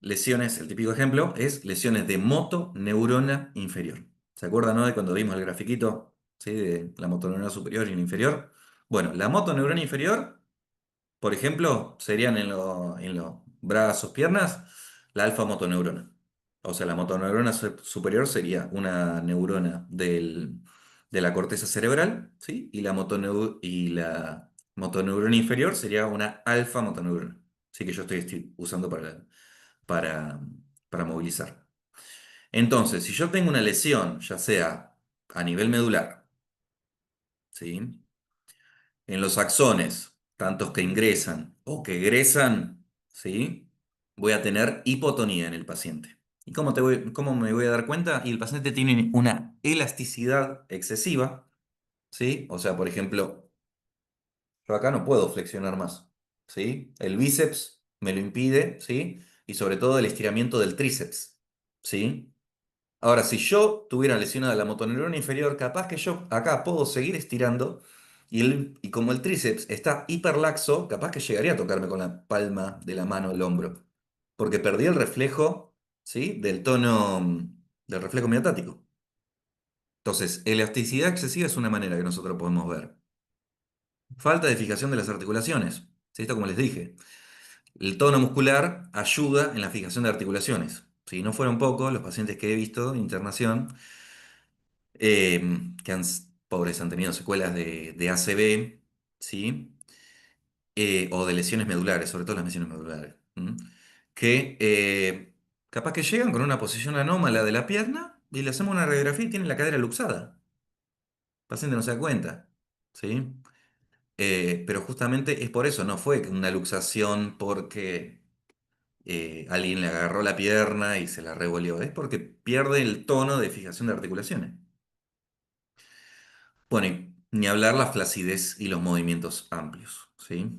lesiones, el típico ejemplo es lesiones de motoneurona inferior. ¿Se acuerdan, no, de cuando vimos el grafiquito, ¿sí? De la motoneurona superior y la inferior? Bueno, la motoneurona inferior, por ejemplo, serían en los brazos, piernas, la alfa motoneurona. O sea, la motoneurona superior sería una neurona de la corteza cerebral, ¿sí? Y la motoneurona inferior sería una alfa motoneurona. Sí, que yo estoy usando para, para movilizar. Entonces, si yo tengo una lesión, ya sea a nivel medular, ¿sí? En los axones, tantos que ingresan o que egresan, ¿sí? Voy a tener hipotonía en el paciente. ¿Y cómo me voy a dar cuenta? Y el paciente tiene una elasticidad excesiva, ¿sí? O sea, por ejemplo, yo acá no puedo flexionar más, ¿sí? El bíceps me lo impide, ¿sí? Y sobre todo el estiramiento del tríceps, ¿sí? Ahora, si yo tuviera lesionada la motoneurona inferior, capaz que yo acá puedo seguir estirando y como el tríceps está hiperlaxo, capaz que llegaría a tocarme con la palma de la mano el hombro, porque perdí el reflejo, ¿sí? Del tono, del reflejo miotático. Entonces, elasticidad excesiva es una manera que nosotros podemos ver. Falta de fijación de las articulaciones, ¿sí? Esto como les dije. El tono muscular ayuda en la fijación de articulaciones. Si no fueron pocos los pacientes que he visto en internación, eh, que pobres han tenido secuelas de ACV, ¿sí? O de lesiones medulares, sobre todo las lesiones medulares, ¿m? Que capaz que llegan con una posición anómala de la pierna y le hacemos una radiografía y tienen la cadera luxada. El paciente no se da cuenta, ¿sí? Pero justamente es por eso, no fue una luxación porque alguien le agarró la pierna y se la revolvió, es porque pierde el tono de fijación de articulaciones. Bueno, y ni hablar la flacidez y los movimientos amplios, ¿sí?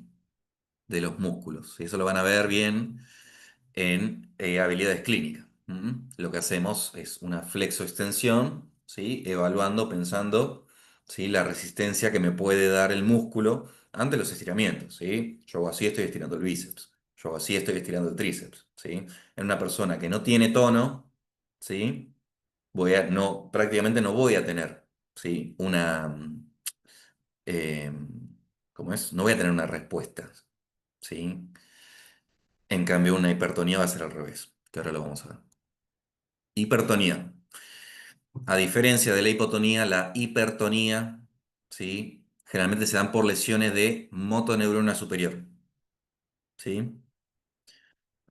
De los músculos. Y eso lo van a ver bien en habilidades clínicas. ¿M? Lo que hacemos es una flexoextensión, ¿sí? Evaluando, pensando, ¿sí? La resistencia que me puede dar el músculo ante los estiramientos, ¿sí? Yo hago así, estoy estirando el bíceps. Yo hago así, estoy estirando el tríceps, ¿sí? En una persona que no tiene tono, ¿sí? Prácticamente no voy a tener, ¿sí? eh, ¿Cómo es? No voy a tener una respuesta, ¿sí? En cambio, una hipertonía va a ser al revés, que ahora lo vamos a ver. Hipertonía. A diferencia de la hipotonía, la hipertonía, ¿sí? Generalmente se dan por lesiones de motoneurona superior, ¿sí?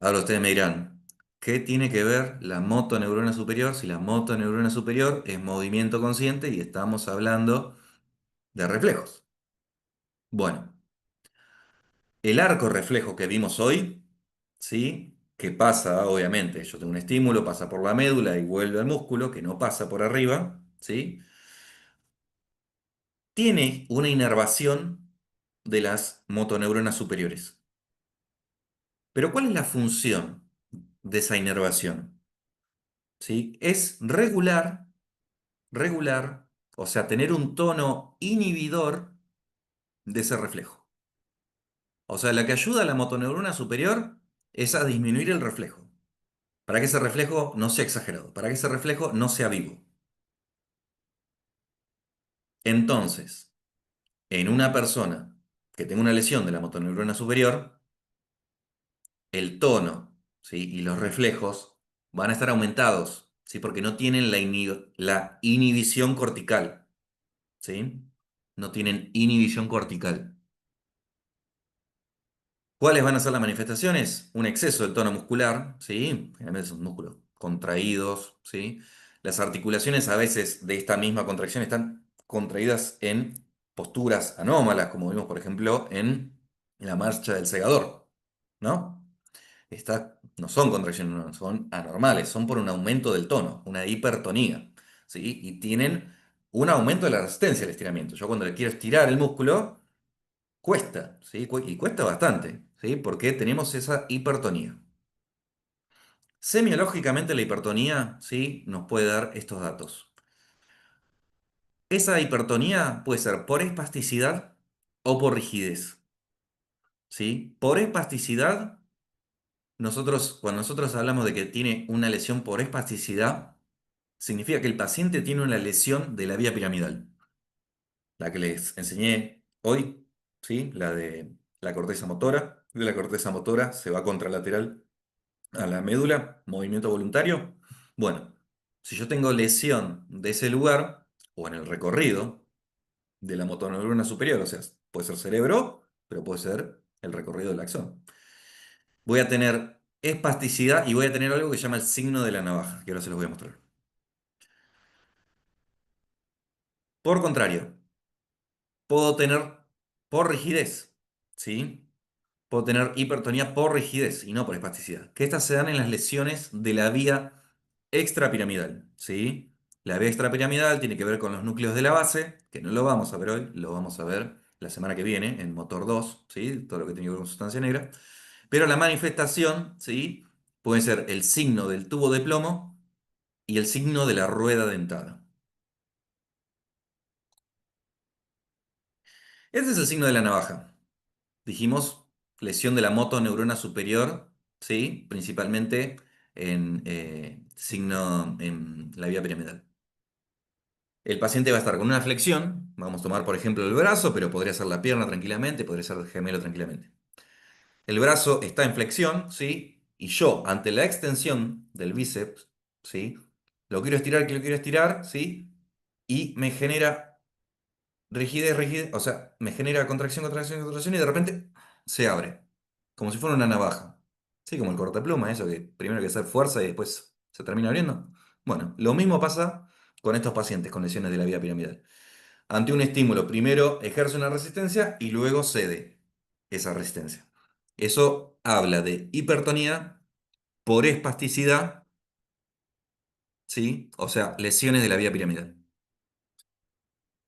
Ahora ustedes me dirán, ¿qué tiene que ver la motoneurona superior si la motoneurona superior es movimiento consciente y estamos hablando de reflejos? Bueno, el arco reflejo que vimos hoy, ¿sí? Que pasa, obviamente, yo tengo un estímulo, pasa por la médula y vuelve al músculo, que no pasa por arriba, ¿sí? Tiene una inervación de las motoneuronas superiores. Pero ¿cuál es la función de esa inervación? ¿Sí? Es regular, o sea, tener un tono inhibidor de ese reflejo. O sea, la que ayuda a la motoneurona superior es a disminuir el reflejo, para que ese reflejo no sea exagerado, para que ese reflejo no sea vivo. Entonces, en una persona que tenga una lesión de la motoneurona superior, el tono, ¿sí? Y los reflejos van a estar aumentados, ¿sí? Porque no tienen la inhibición cortical, ¿sí? No tienen inhibición cortical. ¿Cuáles van a ser las manifestaciones? Un exceso del tono muscular, ¿sí? Generalmente son músculos contraídos, ¿sí? Las articulaciones a veces de esta misma contracción están contraídas en posturas anómalas, como vimos, por ejemplo, en la marcha del segador, ¿no? No son contracciones, no, son anormales, son por un aumento del tono, una hipertonía, ¿sí? Y tienen un aumento de la resistencia al estiramiento. Yo cuando le quiero estirar el músculo, cuesta, ¿sí? Y cuesta bastante, ¿sí? Porque tenemos esa hipertonía. Semiológicamente la hipertonía, ¿sí? Nos puede dar estos datos. Esa hipertonía puede ser por espasticidad o por rigidez, ¿sí? Por espasticidad, cuando nosotros hablamos de que tiene una lesión por espasticidad, significa que el paciente tiene una lesión de la vía piramidal. La que les enseñé hoy, ¿sí? La de la corteza motora. De la corteza motora se va contralateral a la médula, movimiento voluntario. Bueno, si yo tengo lesión de ese lugar o en el recorrido de la motoneurona superior, o sea, puede ser cerebro, pero puede ser el recorrido del axón, voy a tener espasticidad y voy a tener algo que se llama el signo de la navaja, que ahora se los voy a mostrar. Por contrario, puedo tener por rigidez, ¿sí? Puedo tener hipertonía por rigidez y no por espasticidad. Que estas se dan en las lesiones de la vía extrapiramidal, ¿sí? La vía extrapiramidal tiene que ver con los núcleos de la base, que no lo vamos a ver hoy, lo vamos a ver la semana que viene en Motor 2, ¿sí? Todo lo que tiene que ver con sustancia negra. Pero la manifestación, ¿sí? Puede ser el signo del tubo de plomo y el signo de la rueda dentada. Este es el signo de la navaja. Dijimos lesión de la motoneurona superior, ¿sí? Principalmente en la vía piramidal. El paciente va a estar con una flexión, vamos a tomar por ejemplo el brazo, pero podría ser la pierna tranquilamente, podría ser el gemelo tranquilamente. El brazo está en flexión, ¿sí? Y yo, ante la extensión del bíceps, ¿sí? Lo quiero estirar, ¿sí? Y me genera rigidez, o sea, me genera contracción y de repente se abre, como si fuera una navaja. Sí, como el cortapluma, eso que primero hay que hacer fuerza y después se termina abriendo. Bueno, lo mismo pasa con estos pacientes con lesiones de la vía piramidal. Ante un estímulo, primero ejerce una resistencia y luego cede esa resistencia. Eso habla de hipertonía por espasticidad, ¿sí? O sea, lesiones de la vía piramidal.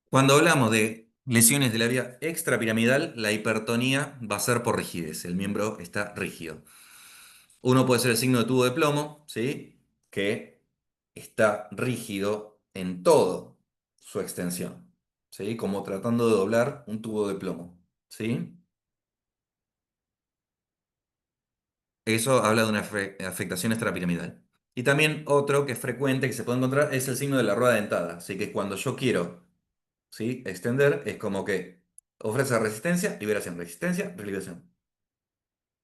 Cuando hablamos de lesiones de la vía extrapiramidal, la hipertonía va a ser por rigidez, el miembro está rígido. Uno puede ser el signo de tubo de plomo, ¿sí? Que está rígido en todo su extensión, ¿sí? Como tratando de doblar un tubo de plomo, ¿sí? Eso habla de una afectación extrapiramidal. Y también otro que es frecuente, que se puede encontrar, es el signo de la rueda dentada. Así que cuando yo quiero, ¿sí? Extender, es como que ofrece resistencia, resistencia, liberación.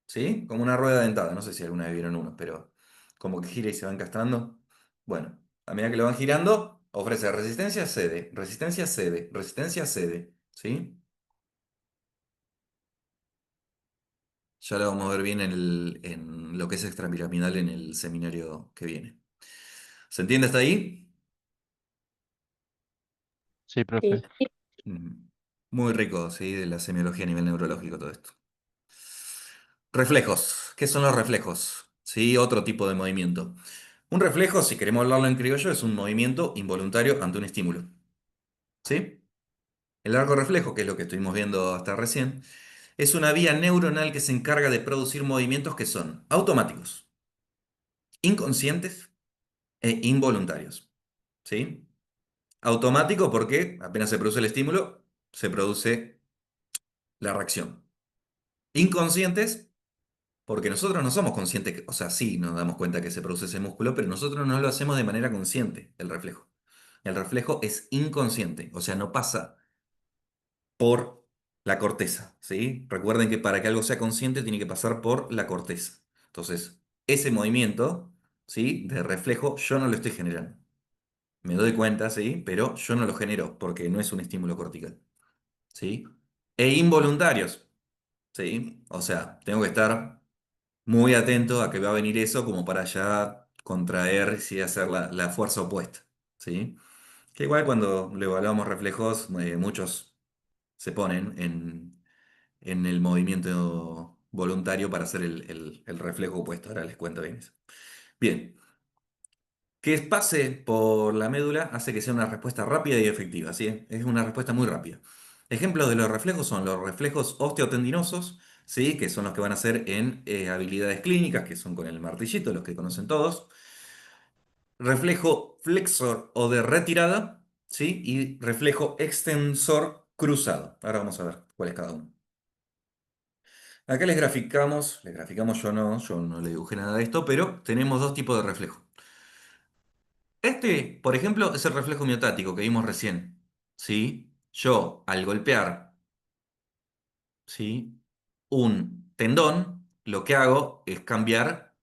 ¿Sí? Como una rueda dentada. No sé si alguna vez vieron uno, pero como que gira y se va encastrando. Bueno, a medida que lo van girando, Ofrece resistencia, cede, resistencia, cede, resistencia, cede. ¿Sí? Ya lo vamos a ver bien en lo que es extrapiramidal en el seminario que viene. ¿Se entiende hasta ahí? Sí, profe. Sí. Mm. Muy rico, ¿sí? De la semiología a nivel neurológico todo esto. Reflejos. ¿Qué son los reflejos? Sí, otro tipo de movimiento. Un reflejo, si queremos hablarlo en criollo, es un movimiento involuntario ante un estímulo. ¿Sí? El largo reflejo, que es lo que estuvimos viendo hasta recién, es una vía neuronal que se encarga de producir movimientos que son automáticos, inconscientes e involuntarios. ¿Sí? Automático porque apenas se produce el estímulo, se produce la reacción. Inconscientes porque nosotros no somos conscientes, o sea, sí nos damos cuenta que se produce ese músculo, pero nosotros no lo hacemos de manera consciente, el reflejo. El reflejo es inconsciente, o sea, no pasa por la corteza, ¿sí? Recuerden que para que algo sea consciente tiene que pasar por la corteza. Entonces, ese movimiento, ¿sí? De reflejo, yo no lo estoy generando. Me doy cuenta, ¿sí? Pero yo no lo genero porque no es un estímulo cortical, ¿sí? E involuntarios, ¿sí? O sea, tengo que estar muy atento a que va a venir eso como para ya contraer y hacer la fuerza opuesta, ¿sí? Que igual cuando le evaluamos reflejos, muchos se ponen en el movimiento voluntario para hacer el reflejo opuesto. Ahora les cuento bien eso. Bien, que pase por la médula hace que sea una respuesta rápida y efectiva, ¿sí? Es una respuesta muy rápida. Ejemplos de los reflejos son los reflejos osteotendinosos, ¿sí? Que son los que van a ser en habilidades clínicas, que son con el martillito, los que conocen todos. Reflejo flexor o de retirada, ¿sí? Y reflejo extensor cruzado. Ahora vamos a ver cuál es cada uno. Acá les graficamos yo no le dibujé nada de esto, pero tenemos dos tipos de reflejo. Este, por ejemplo, es el reflejo miotático que vimos recién, ¿sí? Yo, al golpear, ¿sí? Un tendón, lo que hago es cambiar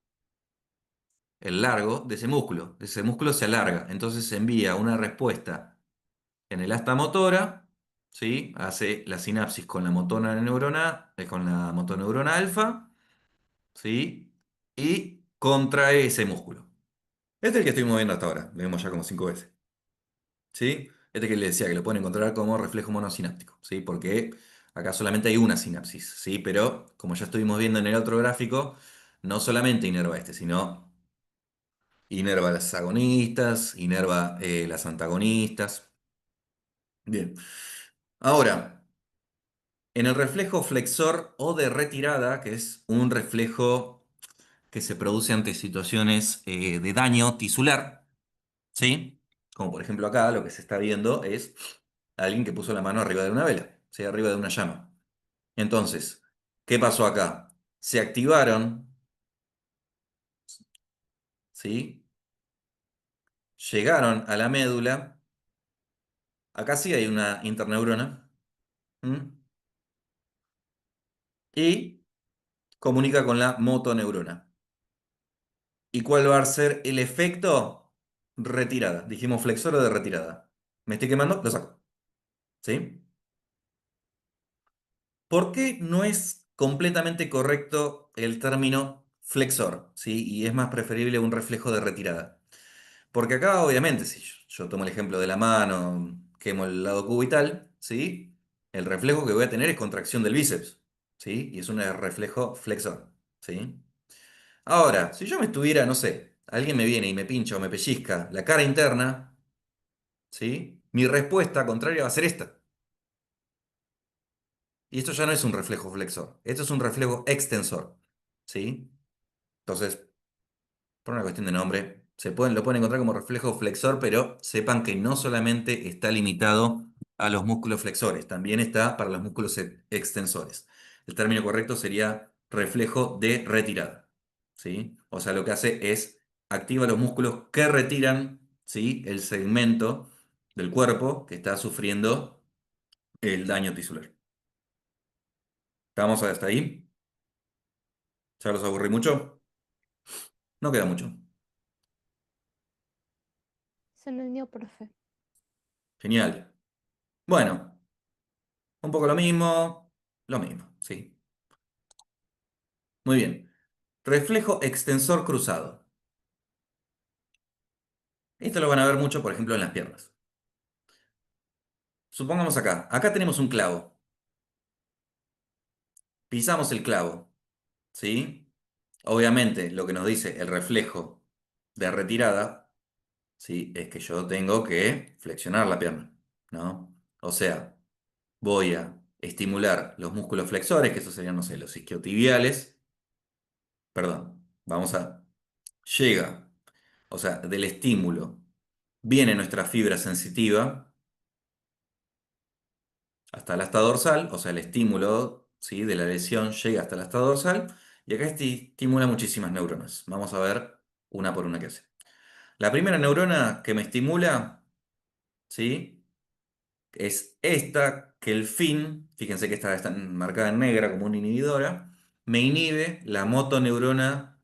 el largo de ese músculo. Ese músculo se alarga, entonces se envía una respuesta en el asta motora, ¿sí? Hace la sinapsis con la con la motoneurona alfa, ¿sí? Y contrae ese músculo. Este es el que estoy moviendo hasta ahora, lo vimos ya como 5 veces. ¿Sí? Este que le decía que lo pueden encontrar como reflejo monosináptico, ¿sí? Porque acá solamente hay una sinapsis, ¿sí? Pero como ya estuvimos viendo en el otro gráfico, no solamente inerva este, sino inerva las agonistas, inerva las antagonistas. Bien. Ahora, en el reflejo flexor o de retirada, que es un reflejo que se produce ante situaciones de daño tisular, ¿sí? Como por ejemplo acá lo que se está viendo es alguien que puso la mano arriba de una vela, ¿sí? Arriba de una llama. Entonces, ¿qué pasó acá? Se activaron, ¿sí? Llegaron a la médula. Acá sí hay una interneurona. ¿M? Y comunica con la motoneurona. ¿Y cuál va a ser el efecto? Retirada. Dijimos flexor o de retirada. ¿Me estoy quemando? Lo saco. ¿Sí? ¿Por qué no es completamente correcto el término flexor? ¿Sí? Y es más preferible un reflejo de retirada. Porque acá, obviamente, si yo tomo el ejemplo de la mano, quemo el lado cubital, ¿sí? El reflejo que voy a tener es contracción del bíceps, ¿sí? Y es un reflejo flexor, ¿sí? Ahora, si yo me estuviera, no sé, alguien me viene y me pincha o me pellizca la cara interna, ¿sí? Mi respuesta contraria va a ser esta. Y esto ya no es un reflejo flexor, esto es un reflejo extensor, ¿sí? Entonces, por una cuestión de nombre, lo pueden encontrar como reflejo flexor, pero sepan que no solamente está limitado a los músculos flexores, también está para los músculos extensores. El término correcto sería reflejo de retirada, ¿sí? O sea, lo que hace es activa los músculos que retiran, ¿sí? El segmento del cuerpo que está sufriendo el daño tisular. ¿Estamos hasta ahí? ¿Ya los aburrí mucho? No queda mucho. Se entendió, profe. Genial. Bueno, un poco lo mismo, sí. Muy bien. Reflejo extensor cruzado. Esto lo van a ver mucho, por ejemplo, en las piernas. Supongamos acá tenemos un clavo. Pisamos el clavo, ¿sí? Obviamente, lo que nos dice el reflejo de retirada, ¿sí? Es que yo tengo que flexionar la pierna, ¿no? O sea, voy a estimular los músculos flexores, que esos serían, no sé, los isquiotibiales. Perdón, llega, o sea, del estímulo viene nuestra fibra sensitiva hasta el asta dorsal, o sea, el estímulo, ¿sí?, de la lesión llega hasta el asta dorsal, y acá estimula muchísimas neuronas. Vamos a ver una por una qué hace. La primera neurona que me estimula, ¿sí?, es esta, que el fin, fíjense que está marcada en negra como una inhibidora, me inhibe la motoneurona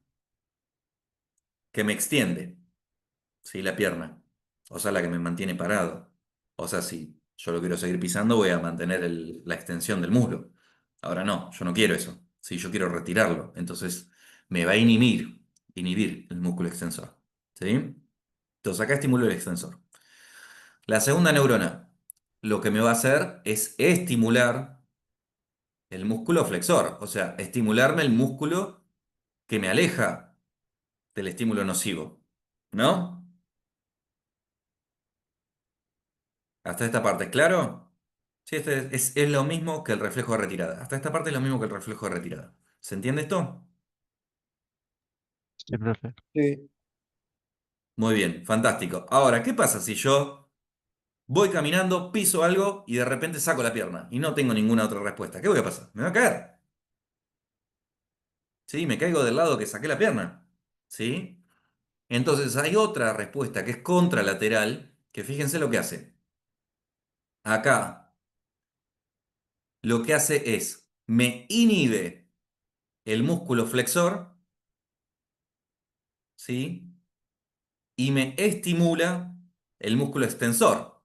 que me extiende, ¿sí?, la pierna. O sea, la que me mantiene parado. O sea, si yo lo quiero seguir pisando, voy a mantener la extensión del muslo. Ahora no, yo no quiero eso. Si yo quiero retirarlo, entonces me va a inhibir el músculo extensor. ¿Sí? Entonces acá estimulo el extensor. La segunda neurona, lo que me va a hacer es estimular el músculo flexor. O sea, estimularme el músculo que me aleja del estímulo nocivo. ¿No? Hasta esta parte, ¿claro? Sí, es lo mismo que el reflejo de retirada. Hasta esta parte es lo mismo que el reflejo de retirada. ¿Se entiende esto? Sí, profe. Sí. Muy bien, fantástico. Ahora, ¿qué pasa si yo voy caminando, piso algo y de repente saco la pierna y no tengo ninguna otra respuesta? ¿Qué voy a pasar? Me va a caer. ¿Sí? Me caigo del lado que saqué la pierna. ¿Sí? Entonces hay otra respuesta que es contralateral, que fíjense lo que hace. Acá lo que hace es, me inhibe el músculo flexor, ¿sí?, y me estimula el músculo extensor,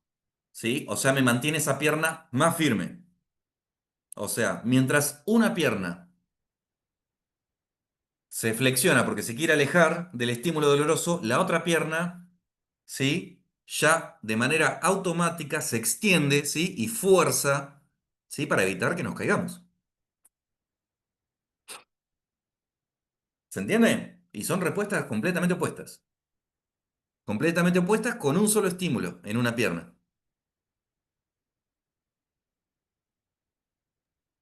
¿sí? O sea, me mantiene esa pierna más firme. O sea, mientras una pierna se flexiona porque se quiere alejar del estímulo doloroso, la otra pierna, ¿sí?, ya de manera automática se extiende, ¿sí?, y fuerza, ¿sí?, para evitar que nos caigamos. ¿Se entiende? Y son respuestas completamente opuestas. Completamente opuestas con un solo estímulo en una pierna.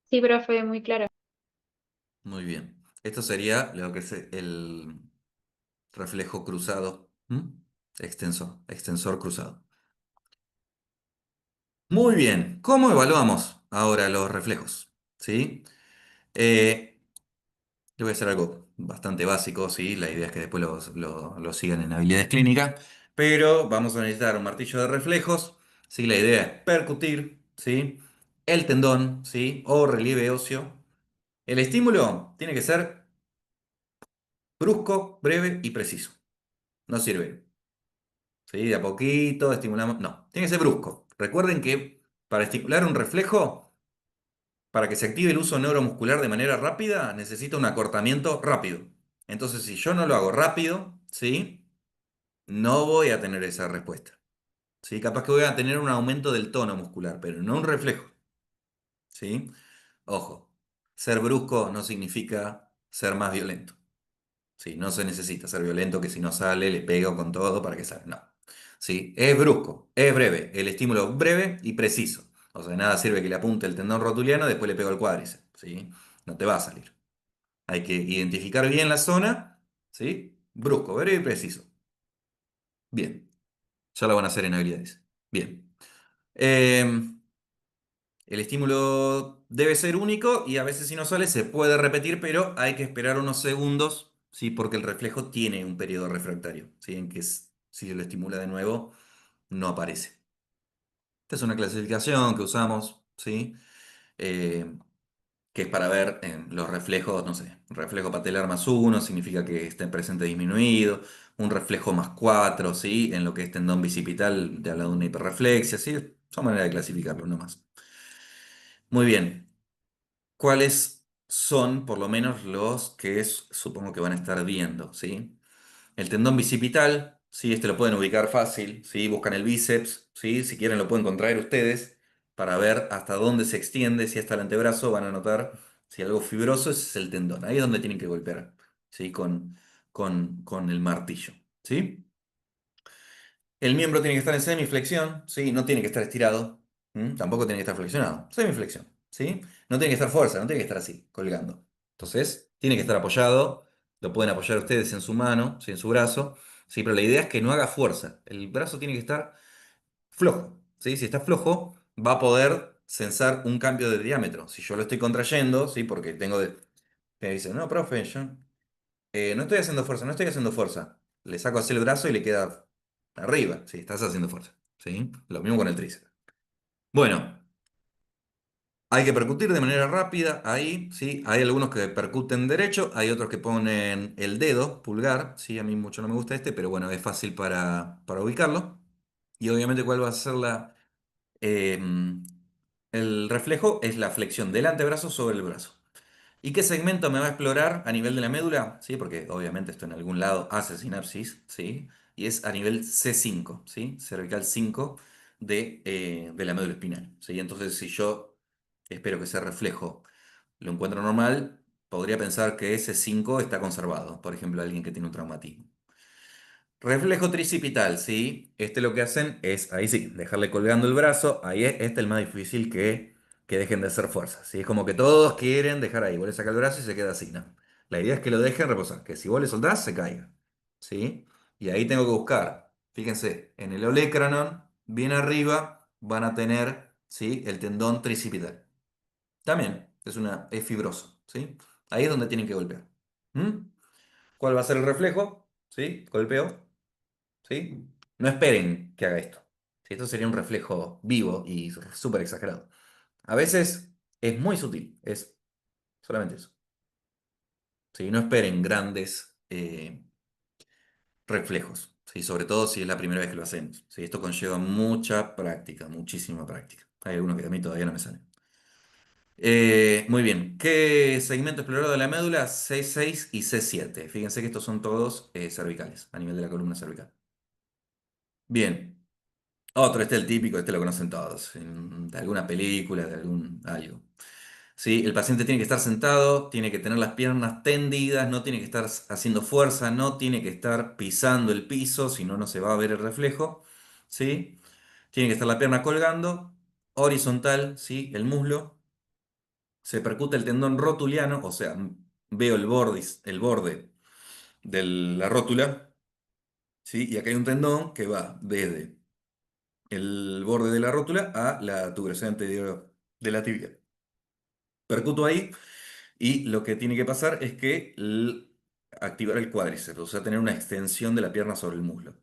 Sí, profe, muy claro. Muy bien. Esto sería lo que es el reflejo cruzado. ¿M? Extensor cruzado. Muy bien. ¿Cómo evaluamos ahora los reflejos? ¿Sí? Eh, Yo voy a hacer algo bastante básico, ¿sí? La idea es que después lo sigan en habilidades clínicas, pero vamos a necesitar un martillo de reflejos, ¿sí? La idea es percutir, ¿sí?, el tendón, ¿sí?, o relieve óseo. El estímulo tiene que ser brusco, breve y preciso. No sirve, ¿sí?, de a poquito, estimulamos. No, tiene que ser brusco. Recuerden que para estimular un reflejo, para que se active el uso neuromuscular de manera rápida, necesita un acortamiento rápido. Entonces, si yo no lo hago rápido, ¿sí?, no voy a tener esa respuesta. ¿Sí? Capaz que voy a tener un aumento del tono muscular, pero no un reflejo. ¿Sí? Ojo, ser brusco no significa ser más violento. Sí, no se necesita ser violento, que si no sale le pego con todo para que salga. No. Sí, es brusco, es breve. El estímulo breve y preciso. O sea, de nada sirve que le apunte el tendón rotuliano y después le pego el cuádriceps. ¿Sí? No te va a salir. Hay que identificar bien la zona. ¿Sí? Brusco, breve y preciso. Bien. Ya lo van a hacer en habilidades. Bien. El estímulo debe ser único y a veces si no sale se puede repetir, pero hay que esperar unos segundos, ¿sí?, porque el reflejo tiene un periodo refractario, ¿sí?, en que si se lo estimula de nuevo no aparece. Esta es una clasificación que usamos, ¿sí?, eh, que es para ver los reflejos, no sé, reflejo patelar +1 significa que esté presente disminuido, un reflejo +4, ¿sí? En lo que es tendón bicipital te habla de una hiperreflexia, ¿sí? Son maneras de clasificarlo, no más. Muy bien. ¿Cuáles son, por lo menos, los que supongo que van a estar viendo, ¿sí? El tendón bicipital, ¿sí? Este lo pueden ubicar fácil, ¿sí? Buscan el bíceps, ¿sí? Si quieren lo pueden contraer ustedes para ver hasta dónde se extiende, si hasta el antebrazo, van a notar si algo fibroso, ese es el tendón. Ahí es donde tienen que golpear, ¿sí? Con el martillo, ¿sí? El miembro tiene que estar en semiflexión, ¿sí? No tiene que estar estirado, tampoco tiene que estar flexionado. Semiflexión, ¿sí? No tiene que estar fuerza, no tiene que estar así, colgando. Entonces, tiene que estar apoyado. Lo pueden apoyar ustedes en su mano, ¿sí? En su brazo, ¿sí? Pero la idea es que no haga fuerza. El brazo tiene que estar flojo, ¿sí? Si está flojo, va a poder censar un cambio de diámetro. Si yo lo estoy contrayendo, ¿sí? Porque tengo de... Me dicen, no, profe, yo no estoy haciendo fuerza, no estoy haciendo fuerza. Le saco así el brazo y le queda arriba. Sí, estás haciendo fuerza. ¿Sí? Lo mismo con el tríceps. Bueno, hay que percutir de manera rápida ahí, ¿sí? Hay algunos que percuten derecho, hay otros que ponen el dedo, pulgar, ¿sí? A mí mucho no me gusta este, pero bueno, es fácil para ubicarlo. Y obviamente, ¿cuál va a ser em, el reflejo? Es la flexión del antebrazo sobre el brazo. ¿Y qué segmento me va a explorar a nivel de la médula? ¿Sí? Porque obviamente esto en algún lado hace sinapsis, ¿sí? Y es a nivel C5, ¿sí? Cervical 5 de la médula espinal, ¿sí? Entonces, si yo espero que ese reflejo lo encuentro normal, podría pensar que ese 5 está conservado. Por ejemplo, alguien que tiene un traumatismo. Reflejo tricipital, ¿sí? Este lo que hacen es, ahí sí, dejarle colgando el brazo. Ahí es el más difícil que dejen de hacer fuerza, ¿sí? Es como que todos quieren dejar ahí. Vos le sacás el brazo y se queda así, ¿no? La idea es que lo dejen reposar, que si vos le soltás, se caiga, ¿sí? Y ahí tengo que buscar, fíjense, en el olecranon, bien arriba, van a tener, ¿sí? El tendón tricipital. También es fibroso, ¿sí? Ahí es donde tienen que golpear. ¿Mm? ¿Cuál va a ser el reflejo? ¿Sí? Golpeo. ¿Sí? No esperen que haga esto. ¿Sí? Esto sería un reflejo vivo y súper exagerado. A veces es muy sutil, es solamente eso. ¿Sí? No esperen grandes reflejos, ¿sí? Sobre todo si es la primera vez que lo hacemos. ¿Sí? Esto conlleva mucha práctica, muchísima práctica. Hay algunos que a mí todavía no me salen. Muy bien. ¿Qué segmento explorado de la médula? C6 y C7. Fíjense que estos son todos cervicales, a nivel de la columna cervical. Bien. Otro, este es el típico, este lo conocen todos, de alguna película, de algún algo. ¿Sí? El paciente tiene que estar sentado, tiene que tener las piernas tendidas, no tiene que estar haciendo fuerza, no tiene que estar pisando el piso, si no, no se va a ver el reflejo. ¿Sí? Tiene que estar la pierna colgando, horizontal, ¿sí? El muslo. Se percute el tendón rotuliano, o sea, veo el borde de la rótula, ¿sí? Y acá hay un tendón que va desde el borde de la rótula a la tuberosidad anterior de la tibia. Percuto ahí y lo que tiene que pasar es que activar el cuádriceps, o sea, tener una extensión de la pierna sobre el muslo.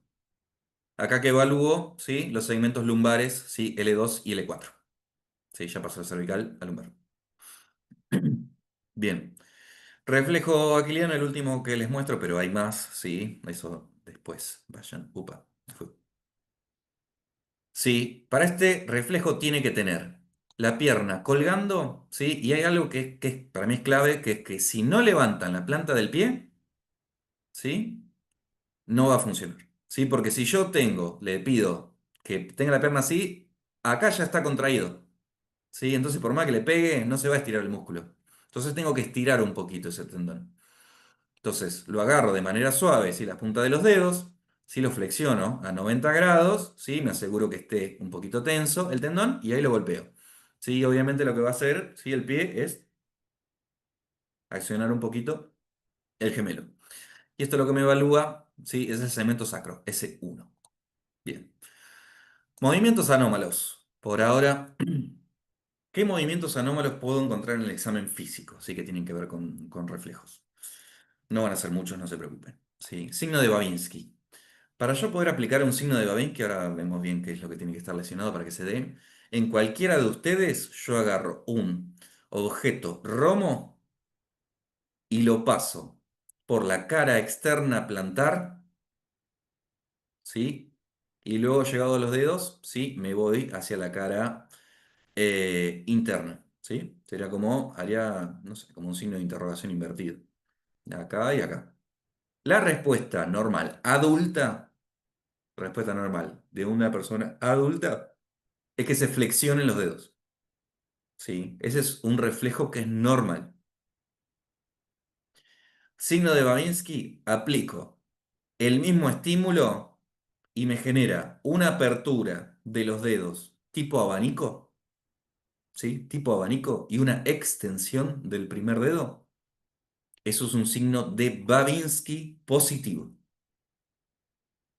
Acá que evalúo, ¿sí? Los segmentos lumbares, ¿sí? L2 y L4. ¿Sí? Ya pasó de cervical a lumbar. Bien. Reflejo aquiliano, el último que les muestro, pero hay más, ¿sí? Eso después. Vayan. Upa. Sí, para este reflejo tiene que tener la pierna colgando, ¿sí? Y hay algo para mí es clave, que es que si no levantan la planta del pie, ¿sí? No va a funcionar, ¿sí? Porque si yo le pido que tenga la pierna así, acá ya está contraído, ¿sí? Entonces por más que le pegue, no se va a estirar el músculo. Entonces tengo que estirar un poquito ese tendón. Entonces lo agarro de manera suave, ¿sí? La punta de los dedos, ¿sí? Lo flexiono a 90 grados, ¿sí? Me aseguro que esté un poquito tenso el tendón y ahí lo golpeo. ¿Sí? Obviamente lo que va a hacer, ¿sí? El pie es accionar un poquito el gemelo. Y esto lo que me evalúa, ¿sí? Es el segmento sacro, S1. Bien. Movimientos anómalos. Por ahora, ¿qué movimientos anómalos puedo encontrar en el examen físico? Sí, que tienen que ver con reflejos. No van a ser muchos, no se preocupen. ¿Sí? Signo de Babinski. Para yo poder aplicar un signo de Babinski, ahora vemos bien qué es lo que tiene que estar lesionado para que se dé. En cualquiera de ustedes, yo agarro un objeto Romo y lo paso por la cara externa plantar, ¿sí? Y luego, llegado a los dedos, ¿sí? Me voy hacia la cara interna, ¿sí? Sería como, haría, no sé, como un signo de interrogación invertido. Acá y acá. La respuesta normal de una persona adulta, es que se flexionen los dedos, ¿sí? Ese es un reflejo que es normal. Signo de Babinski, aplico el mismo estímulo y me genera una apertura de los dedos tipo abanico, ¿sí? Tipo abanico y una extensión del primer dedo. Eso es un signo de Babinski positivo.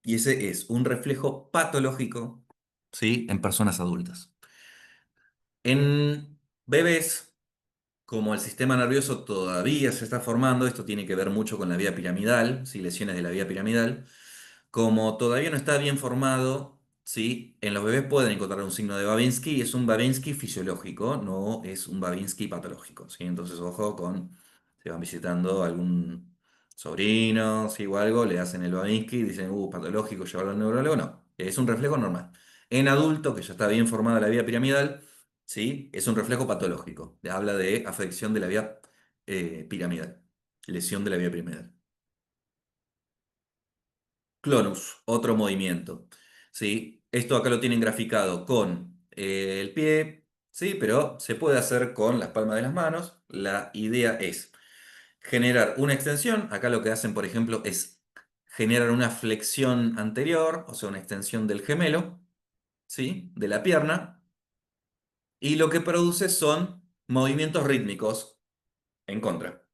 Y ese es un reflejo patológico, ¿sí? En personas adultas. En bebés, como el sistema nervioso todavía se está formando, esto tiene que ver mucho con la vía piramidal, ¿sí? Lesiones de la vía piramidal. Como todavía no está bien formado, ¿sí? En los bebés pueden encontrar un signo de Babinski y es un Babinski fisiológico, no es un Babinski patológico, ¿sí? Entonces, ojo con, si van visitando algún sobrino, ¿sí? O algo, le hacen el Babinski y dicen, patológico, llevarlo al neurólogo, no, es un reflejo normal. En adulto, que ya está bien formada la vía piramidal, ¿sí? Es un reflejo patológico, habla de afección de la vía piramidal, lesión de la vía piramidal. Clonus, otro movimiento. ¿Sí? Esto acá lo tienen graficado con el pie, ¿sí? Pero se puede hacer con las palmas de las manos. La idea es generar una extensión. Acá lo que hacen, por ejemplo, es generar una flexión anterior, o sea, una extensión del gemelo, ¿sí? De la pierna. Y lo que produce son movimientos rítmicos en contra,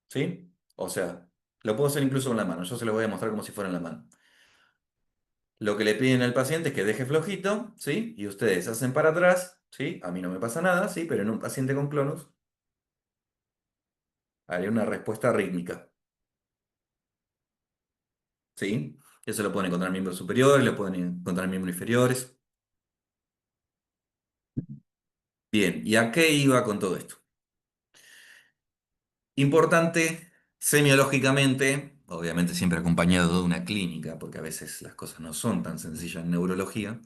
¿sí? O sea, lo puedo hacer incluso con la mano. Yo se lo voy a mostrar como si fuera en la mano. Lo que le piden al paciente es que deje flojito, ¿sí? Y ustedes hacen para atrás, ¿sí? A mí no me pasa nada, ¿sí? Pero en un paciente con clonus haré una respuesta rítmica, ¿sí? Eso lo pueden encontrar en miembros superiores, lo pueden encontrar en miembros inferiores. Bien, ¿y a qué iba con todo esto? Importante, semiológicamente, obviamente siempre acompañado de una clínica, porque a veces las cosas no son tan sencillas en neurología.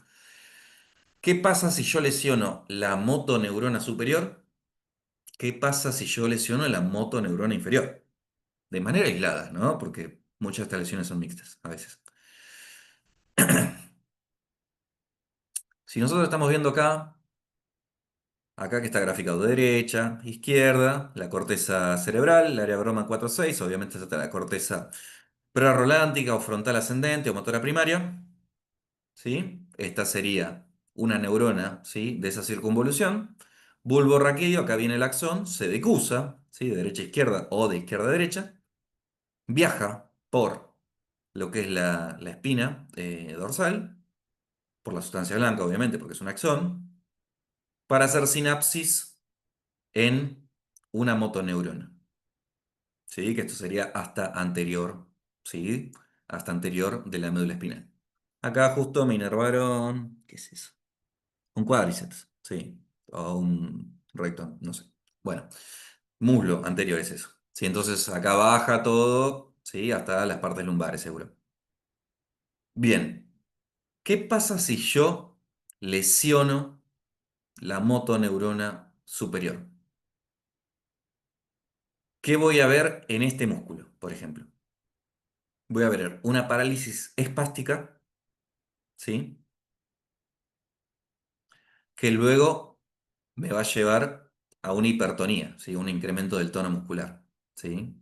¿Qué pasa si yo lesiono la motoneurona superior? ¿Qué pasa si yo lesiono la motoneurona inferior? De manera aislada, ¿no? Porque muchas de estas lesiones son mixtas a veces. Si nosotros estamos viendo acá que está graficado de derecha, izquierda, la corteza cerebral, el área broma 4-6, obviamente está la corteza prerolántica o frontal ascendente o motora primaria, ¿sí? Esta sería una neurona, ¿sí? De esa circunvolución. Bulbo raquídeo, acá viene el axón, se decusa, ¿sí? De derecha a izquierda o de izquierda a derecha, viaja por lo que es la espina dorsal, por la sustancia blanca, obviamente, porque es un axón, para hacer sinapsis en una motoneurona. ¿Sí? Que esto sería hasta anterior, ¿sí? Hasta anterior de la médula espinal. Acá justo me inervaron, ¿qué es eso? Un cuádriceps, sí. O un recto, no sé. Bueno, muslo anterior es eso. Sí, entonces acá baja todo, ¿sí? Hasta las partes lumbares, seguro. Bien. ¿Qué pasa si yo lesiono la motoneurona superior? ¿Qué voy a ver en este músculo, por ejemplo? Voy a ver una parálisis espástica, ¿sí? Que luego me va a llevar a una hipertonía, ¿sí? Un incremento del tono muscular, ¿sí?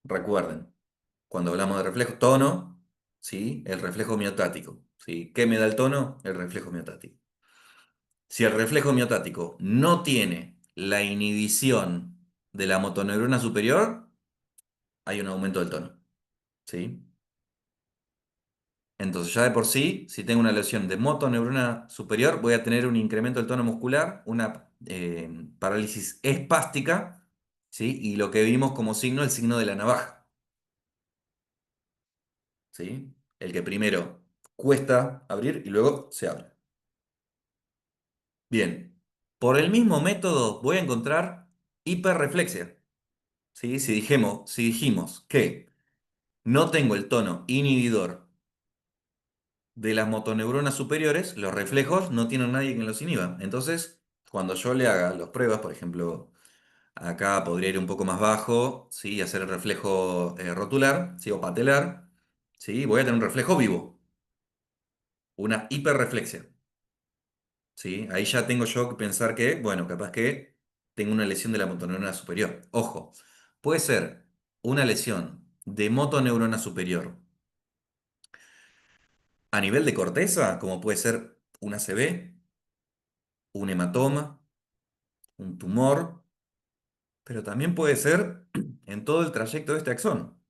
Recuerden, cuando hablamos de reflejo, tono, ¿sí? El reflejo miotático, ¿sí? ¿Qué me da el tono? El reflejo miotático. Si el reflejo miotático no tiene la inhibición de la motoneurona superior, hay un aumento del tono, ¿sí? Entonces, ya de por sí, si tengo una lesión de motoneurona superior, voy a tener un incremento del tono muscular, una parálisis espástica, ¿sí? Y lo que vimos como signo, el signo de la navaja, ¿sí? El que primero cuesta abrir y luego se abre. Bien, por el mismo método voy a encontrar hiperreflexia. ¿Sí? Si dijimos que no tengo el tono inhibidor de las motoneuronas superiores, los reflejos no tienen nadie que los inhiba. Entonces, cuando yo le haga las pruebas, por ejemplo, acá podría ir un poco más bajo, ¿sí? Y hacer el reflejo rotular, ¿sí? O patelar, ¿sí? Voy a tener un reflejo vivo, una hiperreflexia, ¿sí? Ahí ya tengo yo que pensar que, bueno, capaz que tengo una lesión de la motoneurona superior. Ojo, puede ser una lesión de motoneurona superior a nivel de corteza, como puede ser un ACV, un hematoma, un tumor, pero también puede ser en todo el trayecto de este axón,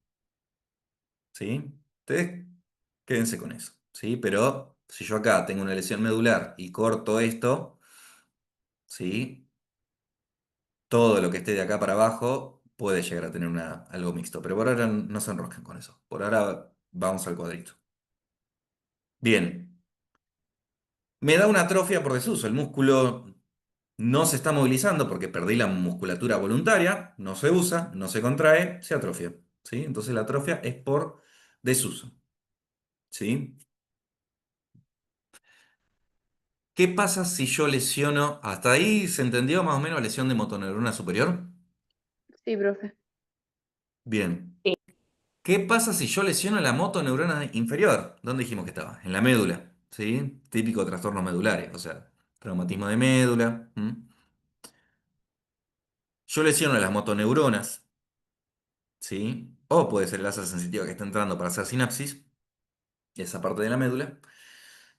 ¿sí? Ustedes quédense con eso, ¿sí? Pero si yo acá tengo una lesión medular y corto esto, ¿sí? Todo lo que esté de acá para abajo puede llegar a tener algo mixto, pero por ahora no se enrosquen con eso. Por ahora vamos al cuadrito. Bien, me da una atrofia por desuso. El músculo no se está movilizando porque perdí la musculatura voluntaria, no se usa, no se contrae, se atrofia, ¿sí? Entonces la atrofia es por desuso, ¿sí? ¿Qué pasa si yo lesiono? ¿Hasta ahí se entendió más o menos lesión de motoneurona superior? Sí, profe. Bien. Sí. ¿Qué pasa si yo lesiono la motoneurona inferior? ¿Dónde dijimos que estaba? En la médula, ¿sí? Típico trastorno medulares, o sea, traumatismo de médula. Yo lesiono las motoneuronas, ¿sí? O puede ser el asa sensitiva que está entrando para hacer sinapsis, esa parte de la médula,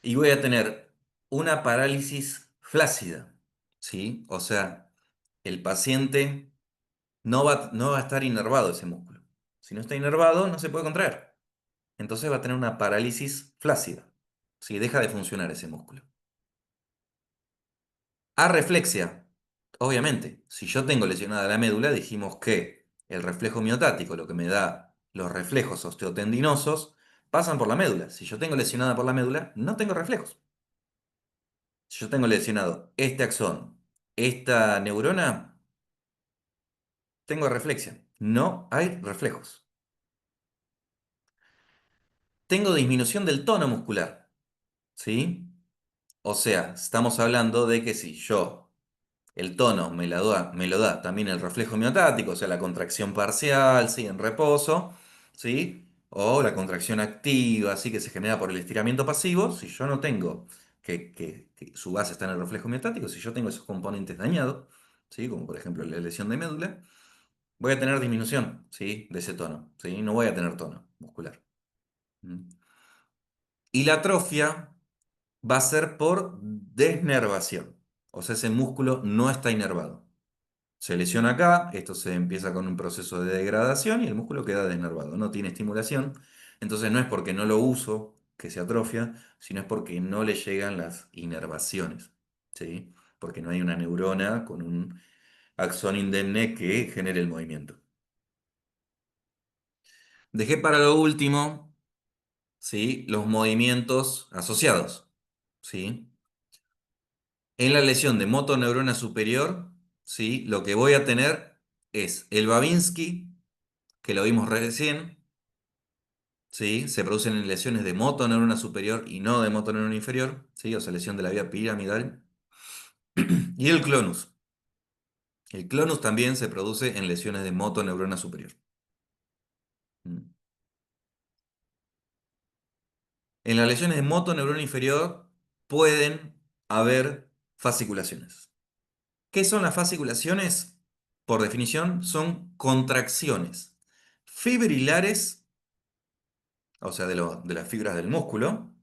y voy a tener una parálisis flácida, ¿sí? O sea, el paciente no va a estar inervado ese músculo. Si no está inervado, no se puede contraer. Entonces va a tener una parálisis flácida, ¿sí? Deja de funcionar ese músculo. Arreflexia. Obviamente, si yo tengo lesionada la médula, dijimos que el reflejo miotático, lo que me da los reflejos osteotendinosos, pasan por la médula. Si yo tengo lesionada por la médula, no tengo reflejos. Si yo tengo lesionado este axón, esta neurona, tengo reflexia. No hay reflejos. Tengo disminución del tono muscular, ¿sí? O sea, estamos hablando de que si yo el tono me lo da también el reflejo miotático, o sea, la contracción parcial, ¿sí? En reposo, ¿sí? O la contracción activa, ¿sí? Que se genera por el estiramiento pasivo. Si yo no tengo que su base está en el reflejo miotático, si yo tengo esos componentes dañados, ¿sí? Como por ejemplo la lesión de médula, voy a tener disminución, ¿sí? De ese tono, ¿sí? No voy a tener tono muscular. ¿Mm? Y la atrofia va a ser por desnervación. O sea, ese músculo no está inervado. Se lesiona acá, esto se empieza con un proceso de degradación y el músculo queda desnervado, no tiene estimulación. Entonces no es porque no lo uso que se atrofia, sino es porque no le llegan las inervaciones, ¿sí? Porque no hay una neurona con un axón indemne que genere el movimiento. Dejé para lo último, ¿sí? Los movimientos asociados, ¿sí? En la lesión de motoneurona superior, ¿sí? Lo que voy a tener es el Babinski, que lo vimos recién, ¿sí? Se producen en lesiones de motoneurona superior y no de motoneurona inferior, ¿sí? O sea, lesión de la vía piramidal. Y el clonus. El clonus también se produce en lesiones de motoneurona superior. Mm. En las lesiones de motoneurona inferior pueden haber fasciculaciones. ¿Qué son las fasciculaciones? Por definición, son contracciones fibrilares, o sea, de las fibras del músculo,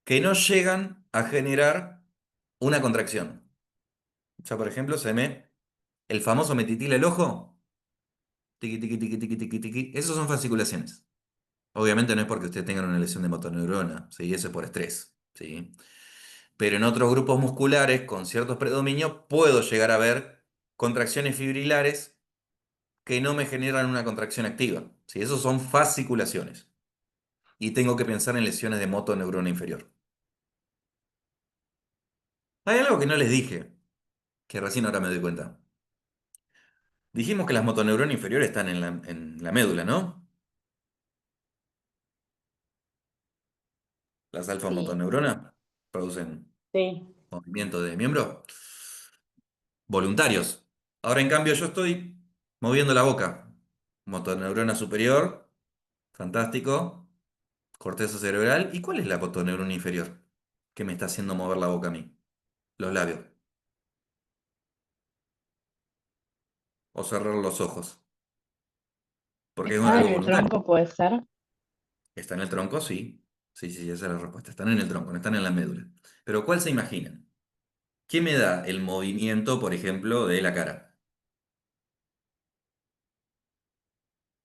que no llegan a generar una contracción. Ya, por ejemplo, el famoso me titila el ojo, tiqui, tiqui, tiqui, tiqui, tiqui, tiqui. Esos son fasciculaciones. Obviamente no es porque usted tenga una lesión de motoneurona, ¿sí? Eso es por estrés, ¿sí? Pero en otros grupos musculares con ciertos predominios puedo llegar a ver contracciones fibrilares que no me generan una contracción activa, ¿sí? Esos son fasciculaciones. y tengo que pensar en lesiones de motoneurona inferior. Hay algo que no les dije, que recién ahora me doy cuenta. Dijimos que las motoneuronas inferiores están en la médula, ¿no? Las Sí. alfa-motoneuronas producen Sí. movimiento de miembros voluntarios. Ahora, en cambio, yo estoy moviendo la boca. Motoneurona superior, fantástico. Corteza cerebral. ¿Y cuál es la motoneurona inferior que me está haciendo mover la boca a mí? Los labios. O cerrar los ojos. Porque es ¿Está algo en el voluntario. tronco, puede ser? ¿Está en el tronco? Sí. Sí, sí, esa es la respuesta. Están en el tronco, no están en la médula. Pero ¿cuál se imaginan? ¿Qué me da el movimiento, por ejemplo, de la cara?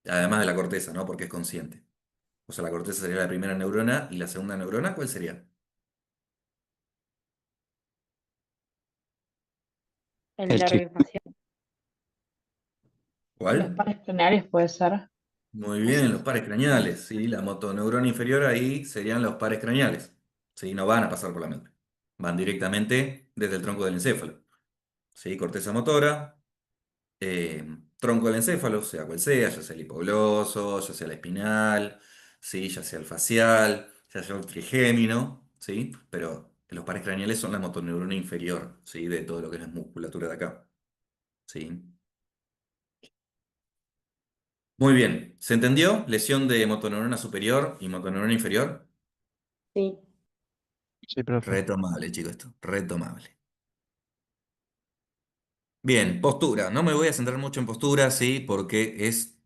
Además de la corteza, ¿no? Porque es consciente. O sea, la corteza sería la primera neurona y la segunda neurona, ¿cuál sería? El El chip. nervio facial. Los ¿Cuál? pares craneales, puede ser. Muy bien, los pares craneales, ¿sí? La motoneurona inferior ahí serían los pares craneales, ¿sí? No van a pasar por la médula. Van directamente desde el tronco del encéfalo, ¿sí? Corteza motora, tronco del encéfalo, sea cual sea, ya sea el hipogloso, ya sea el espinal, ¿sí? Ya sea el facial, ya sea el trigémino, ¿sí? Pero los pares craneales son la motoneurona inferior, ¿sí? De todo lo que es la musculatura de acá, ¿sí? Muy bien, ¿se entendió? Lesión de motoneurona superior y motoneurona inferior. Sí. Sí, profe. Retomable, chicos, esto, retomable. Bien, postura. No me voy a centrar mucho en postura, sí, porque es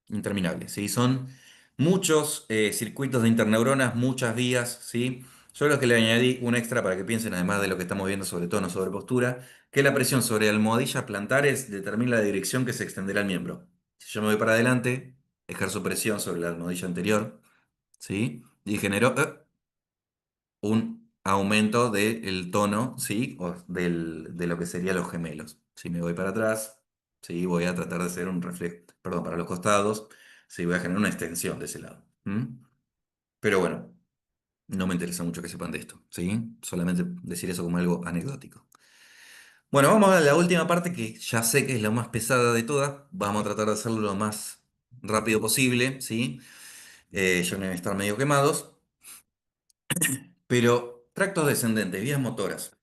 interminable, sí. Son muchos circuitos de interneuronas, muchas vías, sí. Yo creo que le añadí un extra para que piensen, además de lo que estamos viendo sobre tono, sobre postura, que la presión sobre almohadillas plantares determina la dirección que se extenderá el miembro. Si yo me voy para adelante, ejerzo presión sobre la almohadilla anterior, sí, y genero un aumento del tono, ¿sí? O de lo que serían los gemelos. Si me voy para atrás, ¿sí? Voy a tratar de hacer un reflejo, perdón, para los costados, ¿sí? Voy a generar una extensión de ese lado. Pero bueno, no me interesa mucho que sepan de esto, ¿sí? Solamente decir eso como algo anecdótico. Bueno, vamos a la última parte que ya sé que es la más pesada de todas. Vamos a tratar de hacerlo lo más rápido posible, ¿sí? Ya van a estar medio quemados. Pero tractos descendentes, vías motoras.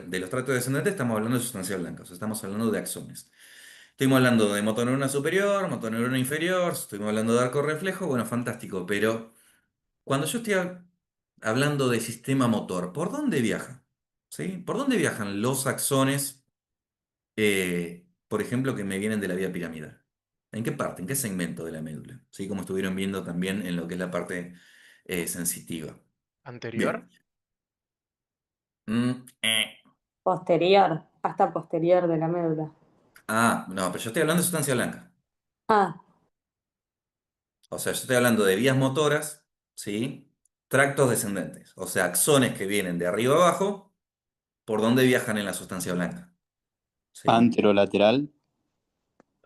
De los tractos descendentes estamos hablando de sustancia blanca, o sea, estamos hablando de axones. Estuvimos hablando de motoneurona superior, motoneurona inferior, estuvimos hablando de arco reflejo, bueno, fantástico, pero cuando yo estoy hablando de sistema motor, ¿por dónde viaja? ¿Sí? ¿Por dónde viajan los axones, por ejemplo, que me vienen de la vía piramidal? ¿En qué parte? ¿En qué segmento de la médula? ¿Sí? Como estuvieron viendo también en lo que es la parte sensitiva. ¿Anterior? Bien. Mm, eh. Posterior, hasta posterior de la médula. Ah, no, pero yo estoy hablando de sustancia blanca. Ah, O sea, yo estoy hablando de vías motoras, ¿sí? Tractos descendentes. O sea, axones que vienen de arriba abajo, por dónde viajan en la sustancia blanca. ¿Sí? Anterolateral,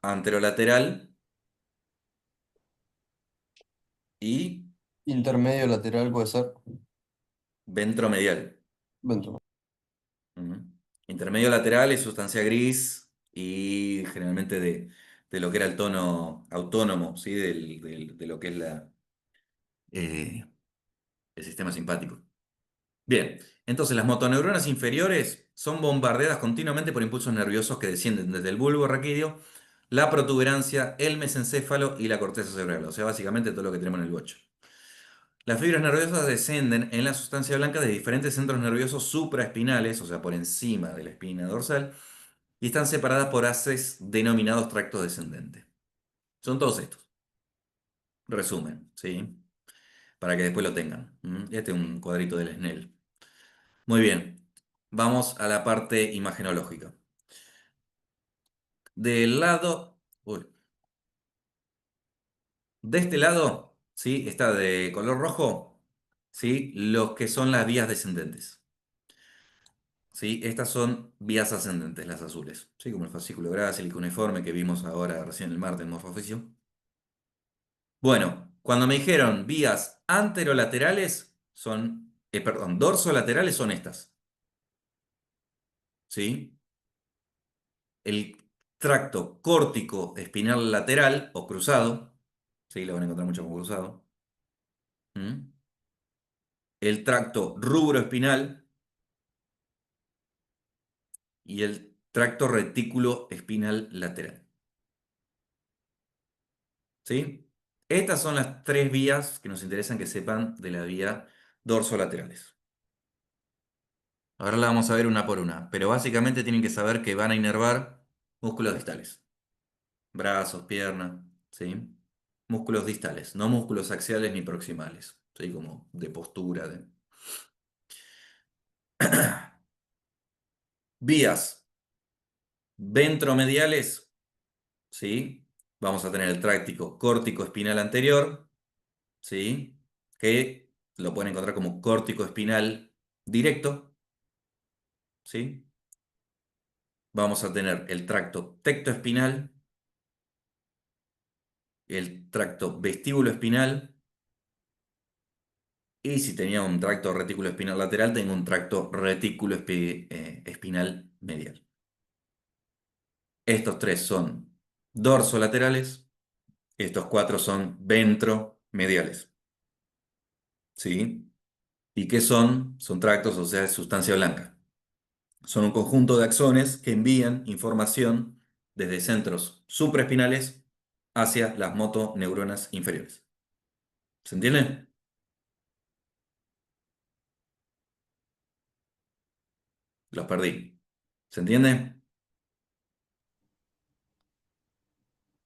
Anterolateral y Intermedio lateral puede ser. ventromedial. Ventro. Ujú. Intermedio lateral es sustancia gris y generalmente de lo que era el tono autónomo, ¿sí? De lo que es eh, el sistema simpático. Bien, entonces las motoneuronas inferiores son bombardeadas continuamente por impulsos nerviosos que descienden desde el bulbo raquídeo, la protuberancia, el mesencéfalo y la corteza cerebral, o sea, básicamente todo lo que tenemos en el bocho. Las fibras nerviosas descenden en la sustancia blanca de diferentes centros nerviosos supraespinales, o sea, por encima de la espina dorsal, y están separadas por haces denominados tractos descendentes. Son todos estos. Resumen, ¿sí? Para que después lo tengan. Este es un cuadrito del Snell. Muy bien, vamos a la parte imagenológica. Del lado, uy, de este lado, ¿sí? Está de color rojo, ¿sí? Los que son las vías descendentes, ¿sí? Estas son vías ascendentes, las azules, ¿sí? Como el fascículo grácil y cuneiforme que vimos ahora recién el martes en Morfoficio. Bueno, Cuando me dijeron vías anterolaterales, perdón, dorsolaterales son estas. ¿Sí? El tracto córtico espinal lateral o cruzado, ¿sí? Lo van a encontrar mucho como cruzado. ¿Mm? El tracto rubroespinal y el tracto retículo espinal lateral. ¿Sí? Estas son las tres vías que nos interesan que sepan de la vía dorsolaterales. Ahora la vamos a ver una por una, pero básicamente tienen que saber que van a inervar músculos distales. Brazos, piernas, ¿sí? Músculos distales, no músculos axiales ni proximales, ¿sí? Como de postura. Vías ventromediales, ¿sí? Vamos a tener el tráctico córtico espinal anterior, ¿sí? Que lo pueden encontrar como córtico espinal directo, ¿sí? Vamos a tener el tracto tectoespinal, el tracto vestíbulo espinal, y si tenía un tracto retículo espinal lateral, tengo un tracto retículo espinal medial. Estos tres son dorsolaterales, estos cuatro son ventromediales. ¿Sí? ¿Y qué son? Son tractos, o sea, es sustancia blanca. Son un conjunto de axones que envían información desde centros supraespinales hacia las motoneuronas inferiores. ¿Se entiende? Los perdí. ¿Se entiende?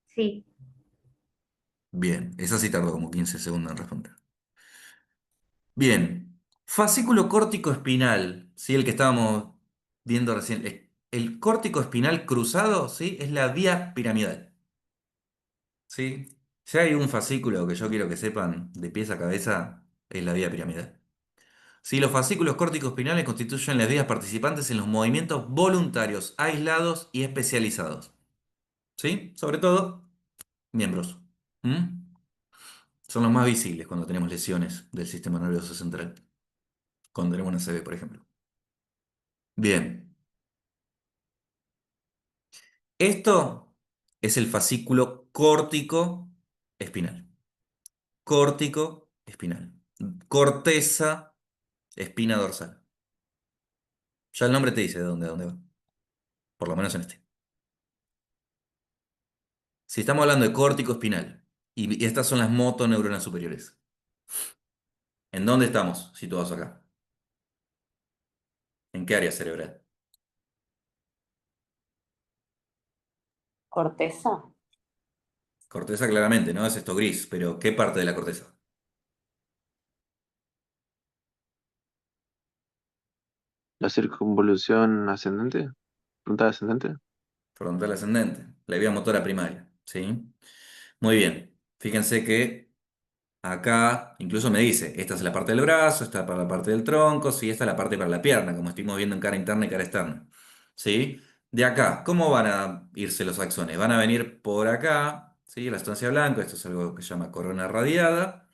Sí, Bien, esa sí tardó como 15 segundos en responder. Bien, fascículo córtico espinal, ¿sí? El que estábamos viendo recién. El córtico espinal cruzado, ¿sí? Es la vía piramidal, ¿sí? Si hay un fascículo que yo quiero que sepan de pies a cabeza, es la vía piramidal. Sí, los fascículos córticos espinales constituyen las vías participantes en los movimientos voluntarios, aislados y especializados. ¿Sí? Sobre todo, miembros. ¿Mm? Son los más visibles cuando tenemos lesiones del sistema nervioso central. Cuando tenemos una CB, por ejemplo. Bien. Esto es el fascículo córtico espinal. Córtico espinal. Corteza, espina dorsal. Ya el nombre te dice de dónde va. Por lo menos en este. Si estamos hablando de córtico espinal y estas son las motoneuronas superiores, ¿en dónde estamos situados acá? ¿En qué área cerebral? Corteza. Corteza claramente, ¿no? Es esto gris, pero ¿qué parte de la corteza? La circunvolución ascendente, frontal ascendente. Frontal ascendente, la vía motora primaria, ¿sí? Muy bien. Fíjense que acá incluso me dice, esta es la parte del brazo, esta es para la parte del tronco, sí, esta es la parte para la pierna, como estuvimos viendo en cara interna y cara externa, ¿sí? De acá, ¿cómo van a irse los axones? Van a venir por acá, ¿sí? La sustancia blanca, esto es algo que se llama corona radiada,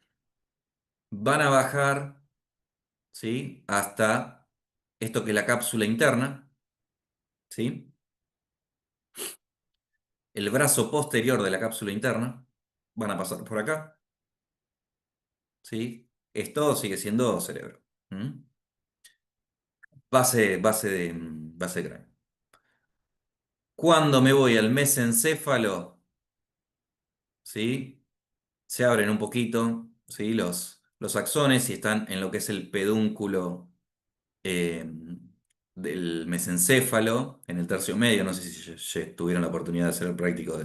van a bajar, ¿sí? Hasta esto que es la cápsula interna, ¿sí? El brazo posterior de la cápsula interna, van a pasar por acá, ¿sí? Esto sigue siendo cerebro. ¿Mm? Base de cráneo. Cuando me voy al mesencéfalo, ¿sí? Se abren un poquito, ¿sí? Los axones y están en lo que es el pedúnculo eh, del mesencéfalo, en el tercio medio. No sé si ya tuvieron la oportunidad de hacer el práctico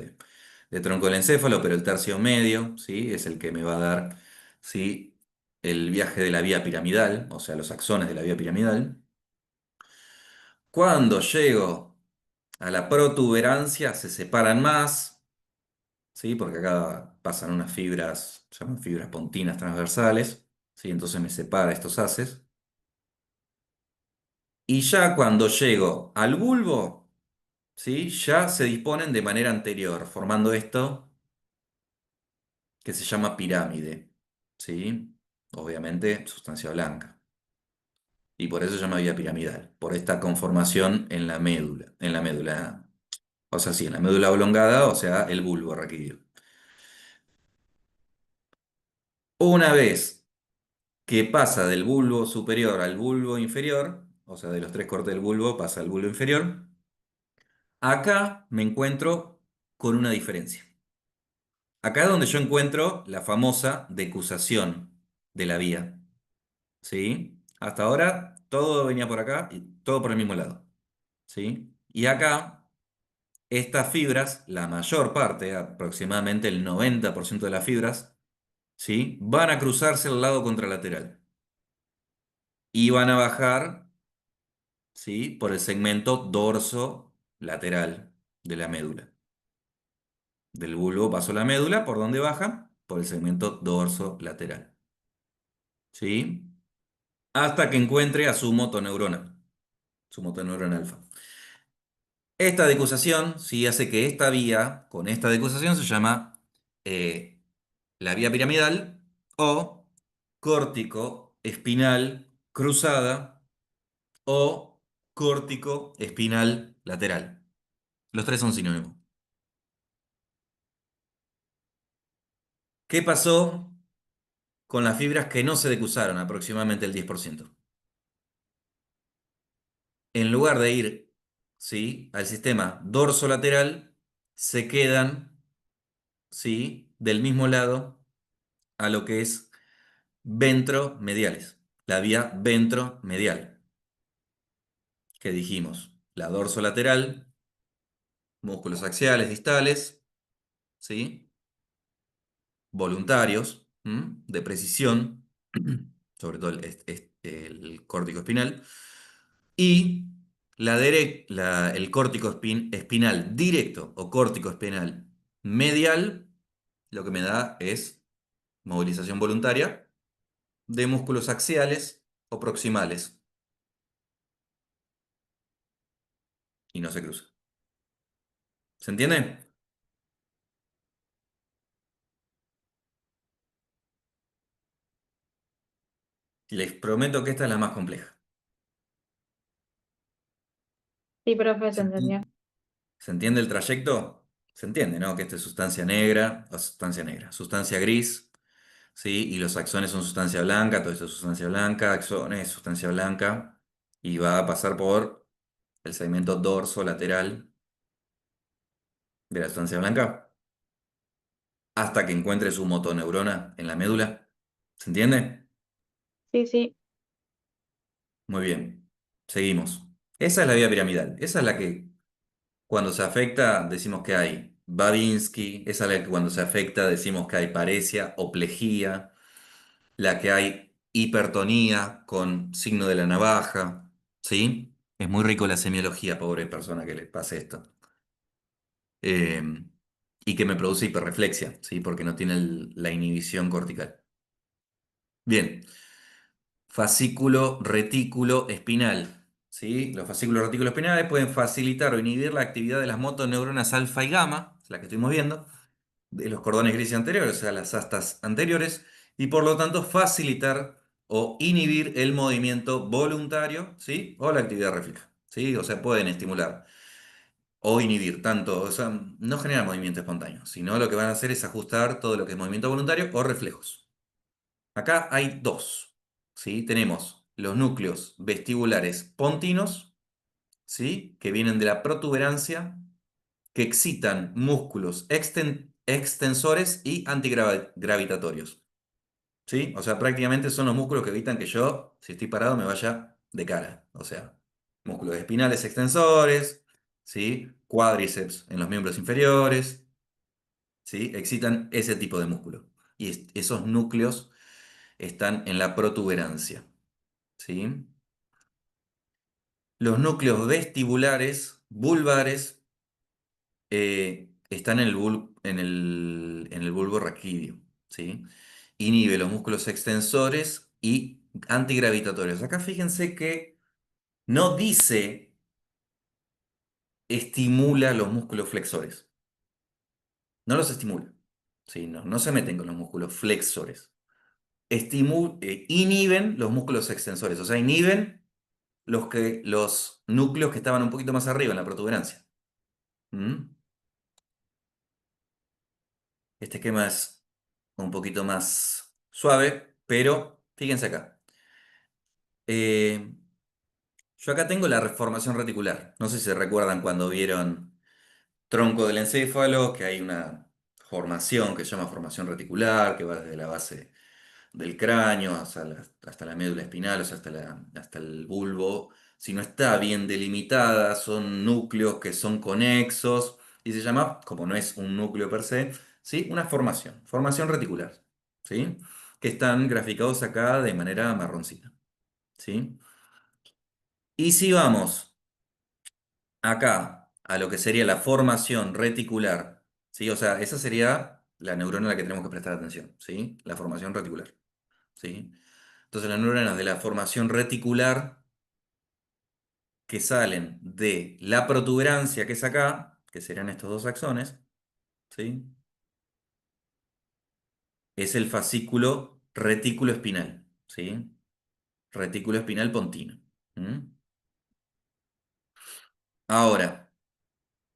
de tronco del encéfalo, pero el tercio medio, ¿sí? Es el que me va a dar, ¿sí? El viaje de la vía piramidal, o sea, los axones de la vía piramidal. Cuando llego a la protuberancia se separan más, ¿sí? Porque acá pasan unas fibras, se llaman fibras pontinas transversales, ¿sí? Entonces me separa estos haces. Y ya cuando llego al bulbo, ¿sí? Ya se disponen de manera anterior, formando esto que se llama pirámide, ¿sí? Obviamente, sustancia blanca. Y por eso se llama vía piramidal, por esta conformación en la médula, o sea, sí, en la médula oblongada, o sea, el bulbo raquídeo. Una vez que pasa del bulbo superior al bulbo inferior, o sea, de los tres cortes del bulbo pasa al bulbo inferior, acá me encuentro con una diferencia. Acá es donde yo encuentro la famosa decusación de la vía, ¿sí? Hasta ahora todo venía por acá y todo por el mismo lado, ¿sí? Y acá estas fibras, la mayor parte, aproximadamente el 90% de las fibras, ¿sí? Van a cruzarse al lado contralateral y van a bajar, ¿sí? Por el segmento dorso lateral de la médula. Del bulbo paso a la médula, ¿por dónde baja? Por el segmento dorso lateral, ¿sí? Hasta que encuentre a su motoneurona alfa. Esta decusación, ¿sí? Hace que esta vía, con esta decusación, se llama eh, la vía piramidal o córtico espinal cruzada o córtico espinal lateral. Los tres son sinónimos. ¿Qué pasó con las fibras que no se decusaron? Aproximadamente el 10%. En lugar de ir, ¿sí? Al sistema dorsolateral, se quedan, ¿sí? Del mismo lado a lo que es ventromediales, la vía ventromedial, que dijimos, la dorsolateral, músculos axiales distales, ¿sí? Voluntarios, de precisión, sobre todo el córtico espinal, y el córtico espinal directo o córtico espinal medial, lo que me da es movilización voluntaria de músculos axiales o proximales, y no se cruza. ¿Se entiende? Les prometo que esta es la más compleja. Sí, profe, se ¿Se entendió. enti- ¿Se entiende el trayecto? Se entiende, ¿no? Que esta es sustancia negra, o sustancia negra, sustancia gris, ¿sí? Y los axones son sustancia blanca, todo esto es sustancia blanca, axones, sustancia blanca, y va a pasar por el segmento dorso lateral de la sustancia blanca hasta que encuentre su motoneurona en la médula. ¿Se entiende? Sí, sí. Muy bien. Seguimos. Esa es la vía piramidal. Esa es la que cuando se afecta decimos que hay Babinski. Esa es la que cuando se afecta decimos que hay paresia o plejía. La que hay hipertonía con signo de la navaja. ¿Sí? Es muy rico la semiología, pobre persona que le pase esto. Eh, y que me produce hiperreflexia, ¿sí? Porque no tiene la inhibición cortical. Bien. Fascículo retículo espinal. ¿Sí? Los fascículos retículo espinales pueden facilitar o inhibir la actividad de las motoneuronas alfa y gamma, la que estuvimos viendo, de los cordones grises anteriores, o sea, las astas anteriores, y por lo tanto facilitar o inhibir el movimiento voluntario, ¿sí? O la actividad refleja, ¿sí? O sea, pueden estimular o inhibir tanto, o sea, no generan movimiento espontáneo, sino lo que van a hacer es ajustar todo lo que es movimiento voluntario o reflejos. Acá hay dos, ¿sí? Tenemos los núcleos vestibulares pontinos, ¿sí? Que vienen de la protuberancia, que excitan músculos extensores y antigravitatorios, ¿sí? O sea, prácticamente son los músculos que evitan que yo, si estoy parado, me vaya de cara. O sea, músculos espinales extensores, ¿sí? Cuádriceps en los miembros inferiores, ¿sí? Excitan ese tipo de músculo. Y esos núcleos están en la protuberancia, ¿sí? Los núcleos vestibulares, vulvares, están en el bulbo raquídeo, ¿sí? Inhibe los músculos extensores y antigravitatorios. Acá fíjense que no dice estimula los músculos flexores. No los estimula. ¿sí? No, no se meten con los músculos flexores. Inhiben los músculos extensores, o sea, inhiben los núcleos que estaban un poquito más arriba en la protuberancia. ¿Mm? Este esquema es un poquito más suave, pero fíjense acá. Eh, yo acá tengo la reformación reticular. No sé si se recuerdan cuando vieron tronco del encéfalo, que hay una formación que se llama formación reticular, que va desde la base del cráneo hasta la médula espinal, o sea, hasta el bulbo. Si no está bien delimitada, son núcleos que son conexos y se llama, como no es un núcleo per se, ¿sí? Una formación reticular, ¿sí? Que están graficados acá de manera marroncita, ¿sí? Y si vamos acá a lo que sería la formación reticular, ¿sí? O sea, esa sería la neurona a la que tenemos que prestar atención, ¿sí? La formación reticular, ¿sí? Entonces las neuronas de la formación reticular que salen de la protuberancia que es acá, que serían estos dos axones, ¿sí? Es el fascículo retículo espinal, ¿sí? Retículo espinal pontino. ¿Mm? Ahora,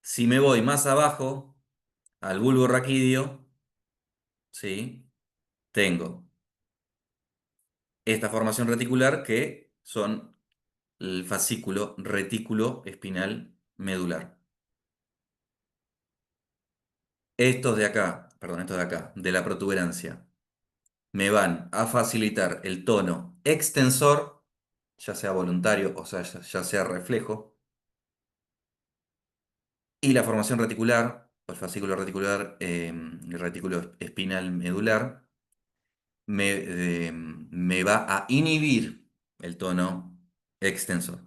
si me voy más abajo, al bulbo raquídeo, ¿sí? Tengo esta formación reticular que son el fascículo retículo espinal medular. Estos de acá, de la protuberancia, me van a facilitar el tono extensor, ya sea voluntario o sea, ya sea reflejo, y la formación reticular, o el fascículo reticular, el retículo espinal medular, me va a inhibir el tono extensor.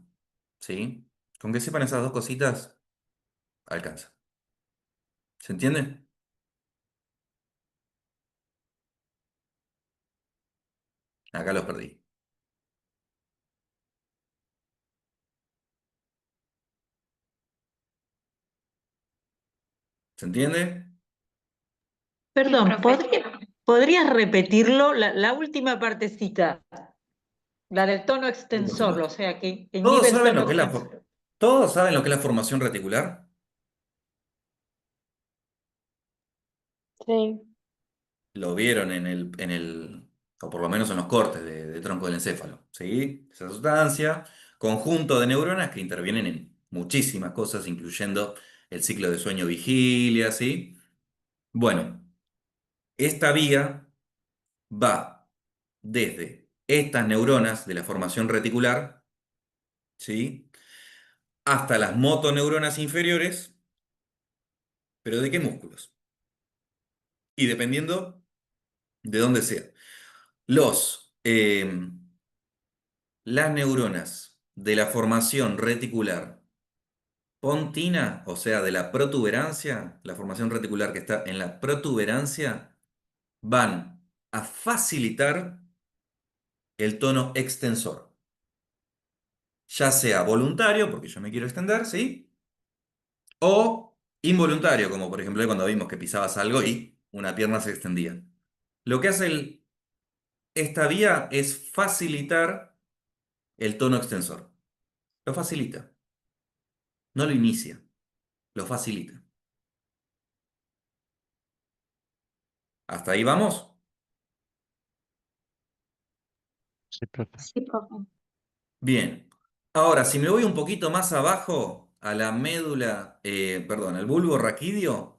¿Sí? Con que sepan esas dos cositas, alcanza. ¿Se entiende? Acá los perdí. ¿Se entiende? Perdón, profe. ¿podrías repetirlo? La última partecita, la del tono Sí, por extensor, o supuesto. sea, que ¿Todos inhibe el saben tono lo que es extensor. ¿Todos saben lo que es la formación reticular? Sí. Lo vieron o por lo menos en los cortes de tronco del encéfalo, ¿sí? Esa sustancia, conjunto de neuronas que intervienen en muchísimas cosas, incluyendo el ciclo de sueño-vigilia, ¿sí? Bueno, esta vía va desde estas neuronas de la formación reticular, ¿sí? Hasta las motoneuronas inferiores, pero ¿de qué músculos? Y dependiendo de dónde sea. Las neuronas de la formación reticular pontina, o sea, de la protuberancia, la formación reticular que está en la protuberancia, van a facilitar el tono extensor, ya sea voluntario, porque yo me quiero extender, ¿sí? O involuntario, como por ejemplo cuando vimos que pisabas algo y una pierna se extendía. Lo que hace esta vía es facilitar el tono extensor. Lo facilita, no lo inicia, lo facilita. ¿Hasta ahí vamos? Sí, profe. Sí, profe. Bien. Ahora, si me voy un poquito más abajo, a la médula, perdón, al bulbo raquídeo,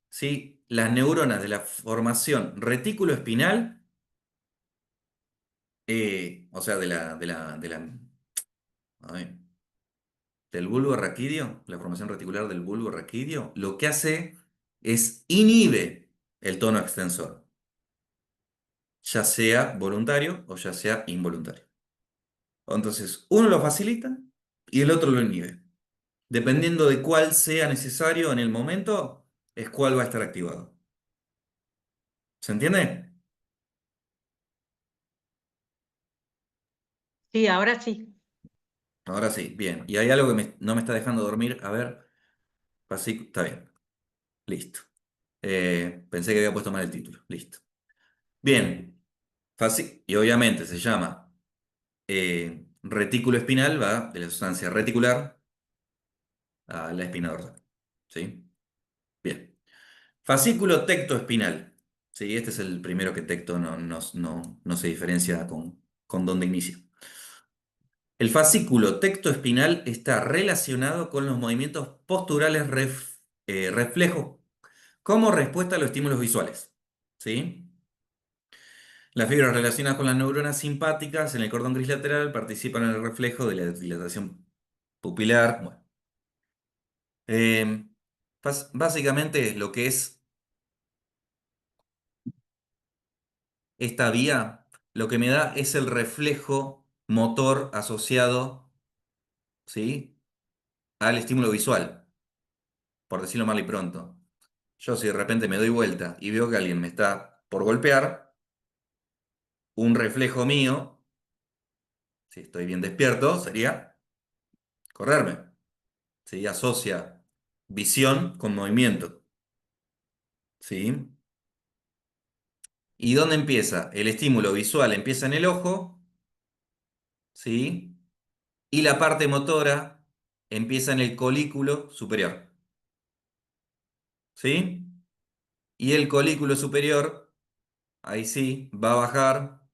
¿sí? Las neuronas de la formación retículo espinal, o sea, a ver, del bulbo raquídeo, la formación reticular del bulbo raquídeo, lo que hace es inhibe el tono extensor, ya sea voluntario o ya sea involuntario. Entonces, uno lo facilita y el otro lo inhibe. Dependiendo de cuál sea necesario en el momento, es cuál va a estar activado. ¿Se entiende? Sí, ahora sí. Ahora sí, bien. Y hay algo que no me está dejando dormir. A ver, está bien. Listo. Pensé que había puesto mal el título. Listo. Bien. Y obviamente se llama retículo espinal, va de la sustancia reticular a la espina dorsal. ¿Sí? Bien. Fascículo tectoespinal. Sí, este es el primero que tecto no se diferencia con dónde inicia. El fascículo tectoespinal está relacionado con los movimientos posturales reflejos como respuesta a los estímulos visuales. ¿Sí? Las fibras relacionadas con las neuronas simpáticas en el cordón gris lateral participan en el reflejo de la dilatación pupilar. Bueno, eh, básicamente lo que es esta vía, lo que me da es el reflejo motor asociado, ¿sí?, al estímulo visual, por decirlo mal y pronto. Yo si de repente me doy vuelta y veo que alguien me está por golpear, un reflejo mío, si estoy bien despierto, sería correrme. ¿Sí? Asocia visión con movimiento. ¿Sí? ¿Y dónde empieza? El estímulo visual empieza en el ojo, ¿sí? Y la parte motora empieza en el colículo superior. ¿Sí? Y el colículo superior, ahí sí, va a bajar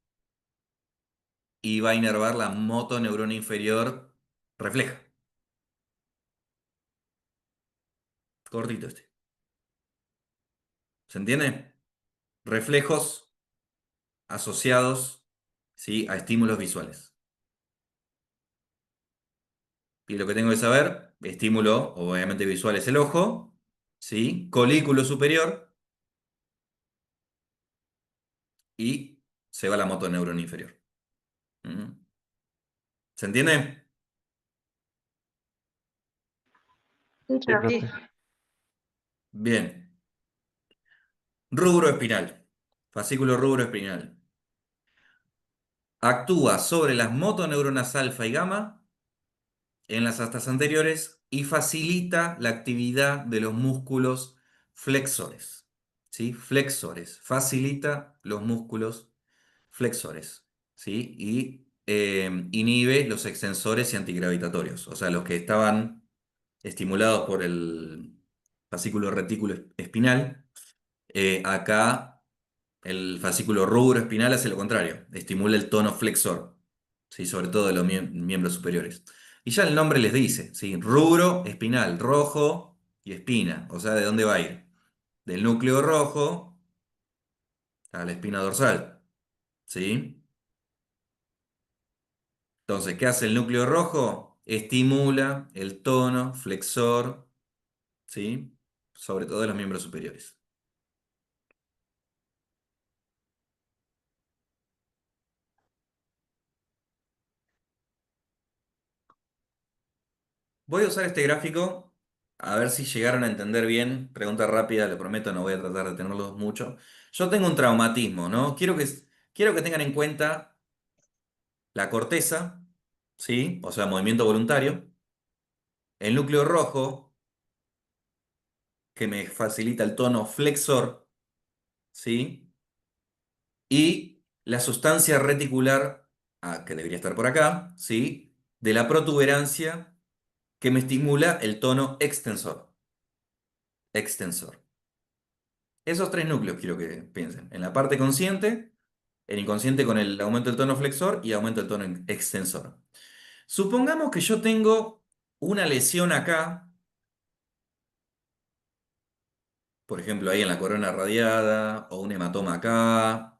y va a inervar la motoneurona inferior refleja. Cortito este. ¿Se entiende? Reflejos asociados, ¿sí?, a estímulos visuales. Y lo que tengo que saber, estímulo obviamente visual es el ojo, ¿sí? Colículo superior y se va la motoneurona inferior. ¿Mm? ¿Se entiende? Sí, Sí, profe. Sí. profe. Bien. Rubro espinal. Fascículo rubro espinal. Actúa sobre las motoneuronas alfa y gamma en las astas anteriores y facilita la actividad de los músculos flexores. ¿Sí? Flexores. Facilita los músculos flexores. ¿Sí? Y inhibe los extensores y antigravitatorios. O sea, los que estaban estimulados por el fascículo retículo espinal. Acá el fascículo rubro espinal hace lo contrario. Estimula el tono flexor. ¿Sí? Sobre todo de los miembros superiores. Y ya el nombre les dice, ¿sí? Rubro, espinal, rojo y espina. O sea, ¿de dónde va a ir? Del núcleo rojo a la espina dorsal. ¿Sí? Entonces, ¿qué hace el núcleo rojo? Estimula el tono flexor, ¿sí?, sobre todo de los miembros superiores. Voy a usar este gráfico a ver si llegaron a entender bien. Pregunta rápida, le prometo, no voy a tratar de tenerlos mucho. Yo tengo un traumatismo, ¿no? Quiero que tengan en cuenta la corteza, ¿sí? O sea, movimiento voluntario. El núcleo rojo, que me facilita el tono flexor, ¿sí? Y la sustancia reticular, que debería estar por acá, ¿sí?, de la protuberancia que me estimula el tono extensor. Extensor. Esos tres núcleos quiero que piensen. En la parte consciente, el inconsciente con el aumento del tono flexor y aumento del tono extensor. Supongamos que yo tengo una lesión acá, por ejemplo, ahí en la corona radiada, o un hematoma acá,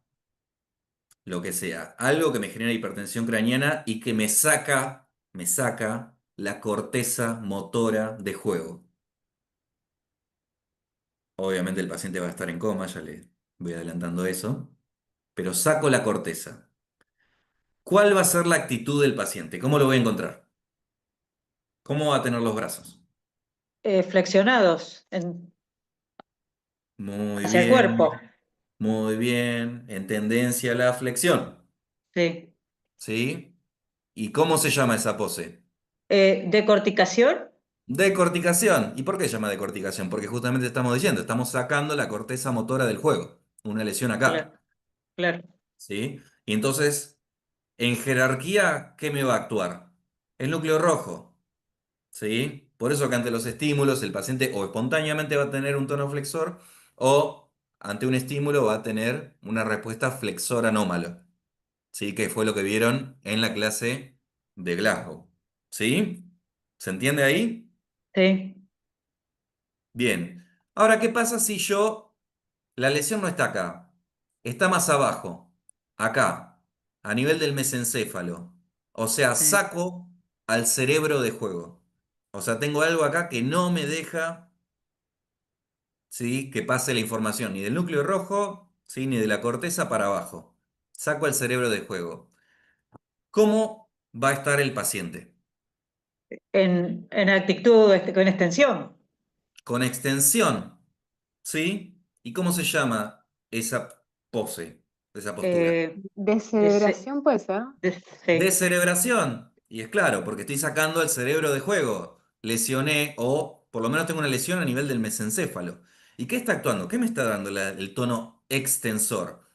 lo que sea. Algo que me genera hipertensión craneana y que me saca la corteza motora de juego. Obviamente el paciente va a estar en coma, ya le voy adelantando eso, pero saco la corteza. ¿Cuál va a ser la actitud del paciente? ¿Cómo lo voy a encontrar? ¿Cómo va a tener los brazos? Flexionados Muy hacia el cuerpo. bien, muy bien. En tendencia a la flexión. Sí. ¿Sí? ¿Y cómo se llama esa pose? Decorticación. Decorticación. ¿Y por qué se llama decorticación? Porque justamente estamos diciendo, estamos sacando la corteza motora del juego. Una lesión acá. Claro, claro. ¿Sí? Y entonces, en jerarquía, ¿qué me va a actuar? El núcleo rojo. ¿Sí? Por eso que ante los estímulos el paciente o espontáneamente va a tener un tono flexor o ante un estímulo va a tener una respuesta flexor anómalo. ¿Sí? Que fue lo que vieron en la clase de Glasgow. ¿Sí? ¿Se entiende ahí? Sí. Bien. Ahora, ¿qué pasa si la lesión no está acá, está más abajo, acá, a nivel del mesencéfalo? O sea, Sí. saco al cerebro de juego. O sea, tengo algo acá que no me deja, ¿sí?, que pase la información ni del núcleo rojo, ¿sí?, ni de la corteza para abajo. Saco al cerebro de juego. ¿Cómo va a estar el paciente? En actitud con extensión. Con extensión, ¿sí? ¿Y cómo se llama esa pose, esa postura? Ese- Descerebración puede ser. sí. Descerebración. Y es claro, porque estoy sacando el cerebro de juego. Lesioné o por lo menos tengo una lesión a nivel del mesencéfalo. ¿Y qué está actuando? ¿Qué me está dando el tono extensor?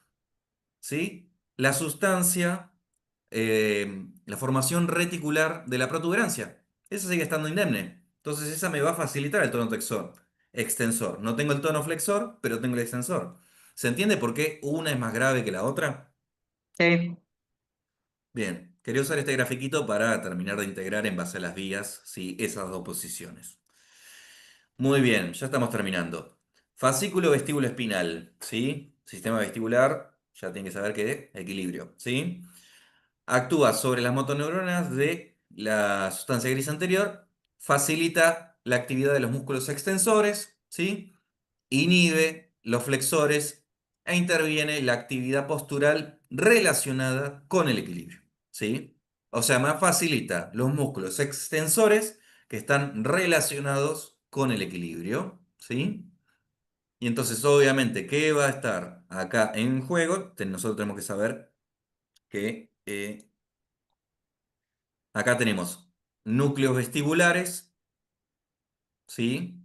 ¿Sí? La sustancia, la formación reticular de la protuberancia. Esa sigue estando indemne. Entonces esa me va a facilitar el tono extensor. No tengo el tono flexor, pero tengo el extensor. ¿Se entiende por qué una es más grave que la otra? Sí. Bien, quería usar este grafiquito para terminar de integrar en base a las vías, ¿sí?, esas dos posiciones. Muy bien, ya estamos terminando. Fascículo vestíbulo espinal, ¿sí? Sistema vestibular, ya tienen que saber que equilibrio, ¿sí? Actúa sobre las motoneuronas de la sustancia gris anterior, facilita la actividad de los músculos extensores, ¿sí? Inhibe los flexores e interviene la actividad postural relacionada con el equilibrio, ¿sí? O sea, me facilita los músculos extensores que están relacionados con el equilibrio, ¿sí? Y entonces, obviamente, ¿qué va a estar acá en juego? Nosotros tenemos que saber que acá tenemos núcleos vestibulares, ¿sí?,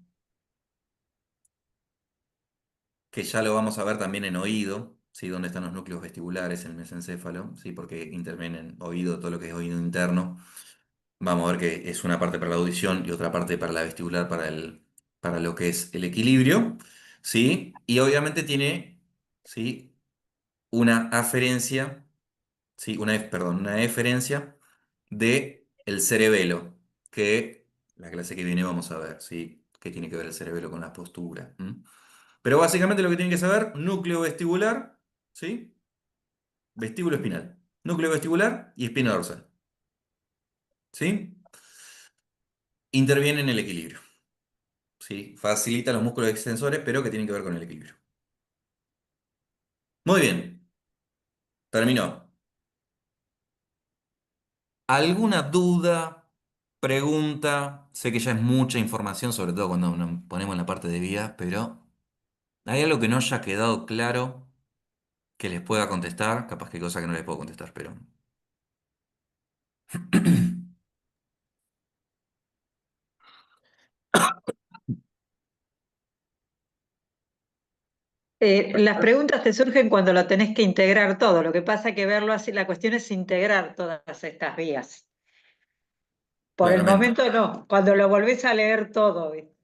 que ya lo vamos a ver también en oído, ¿sí?, dónde están los núcleos vestibulares en el mesencéfalo, ¿sí?, porque intervienen en oído, todo lo que es oído interno. Vamos a ver que es una parte para la audición y otra parte para la vestibular, para lo que es el equilibrio, ¿sí? Y obviamente tiene, ¿sí?, una aferencia, ¿sí?, perdón, una eferencia de el cerebelo, que la clase que viene vamos a ver, ¿sí?, qué tiene que ver el cerebelo con la postura. Pero básicamente lo que tienen que saber, núcleo vestibular, ¿sí? Vestíbulo espinal. Núcleo vestibular y espina dorsal. ¿Sí? Interviene en el equilibrio. ¿Sí? Facilita los músculos extensores, pero que tienen que ver con el equilibrio. Muy bien. Terminó. ¿Alguna duda, pregunta? Sé que ya es mucha información, sobre todo cuando nos ponemos en la parte de vías, pero ¿hay algo que no haya quedado claro que les pueda contestar? Capaz que hay cosas que no les puedo contestar, pero... Las preguntas te surgen cuando lo tenés que integrar todo. Lo que pasa es que verlo así, la cuestión es integrar todas estas vías. Por el Claramente. momento no, cuando lo volvés a leer todo, ¿viste?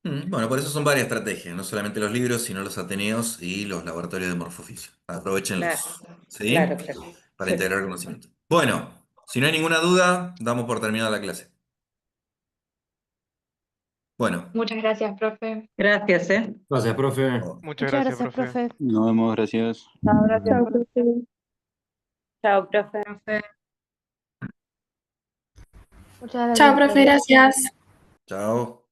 Bueno, por eso son varias estrategias, no solamente los libros, sino los ateneos y los laboratorios de morfofisio. Claro, Aprovechenlos, ¿sí? claro, claro. Para Sí. integrar conocimiento. Bueno, si no hay ninguna duda, damos por terminada la clase. Bueno, Muchas gracias, profe. Gracias, ¿eh? Gracias, profe. Muchas gracias, profe. Nos vemos, gracias. Chao, gracias, Chao, profe. profe. Chao, profe. Muchas Chao, gracias, profe, gracias. chao.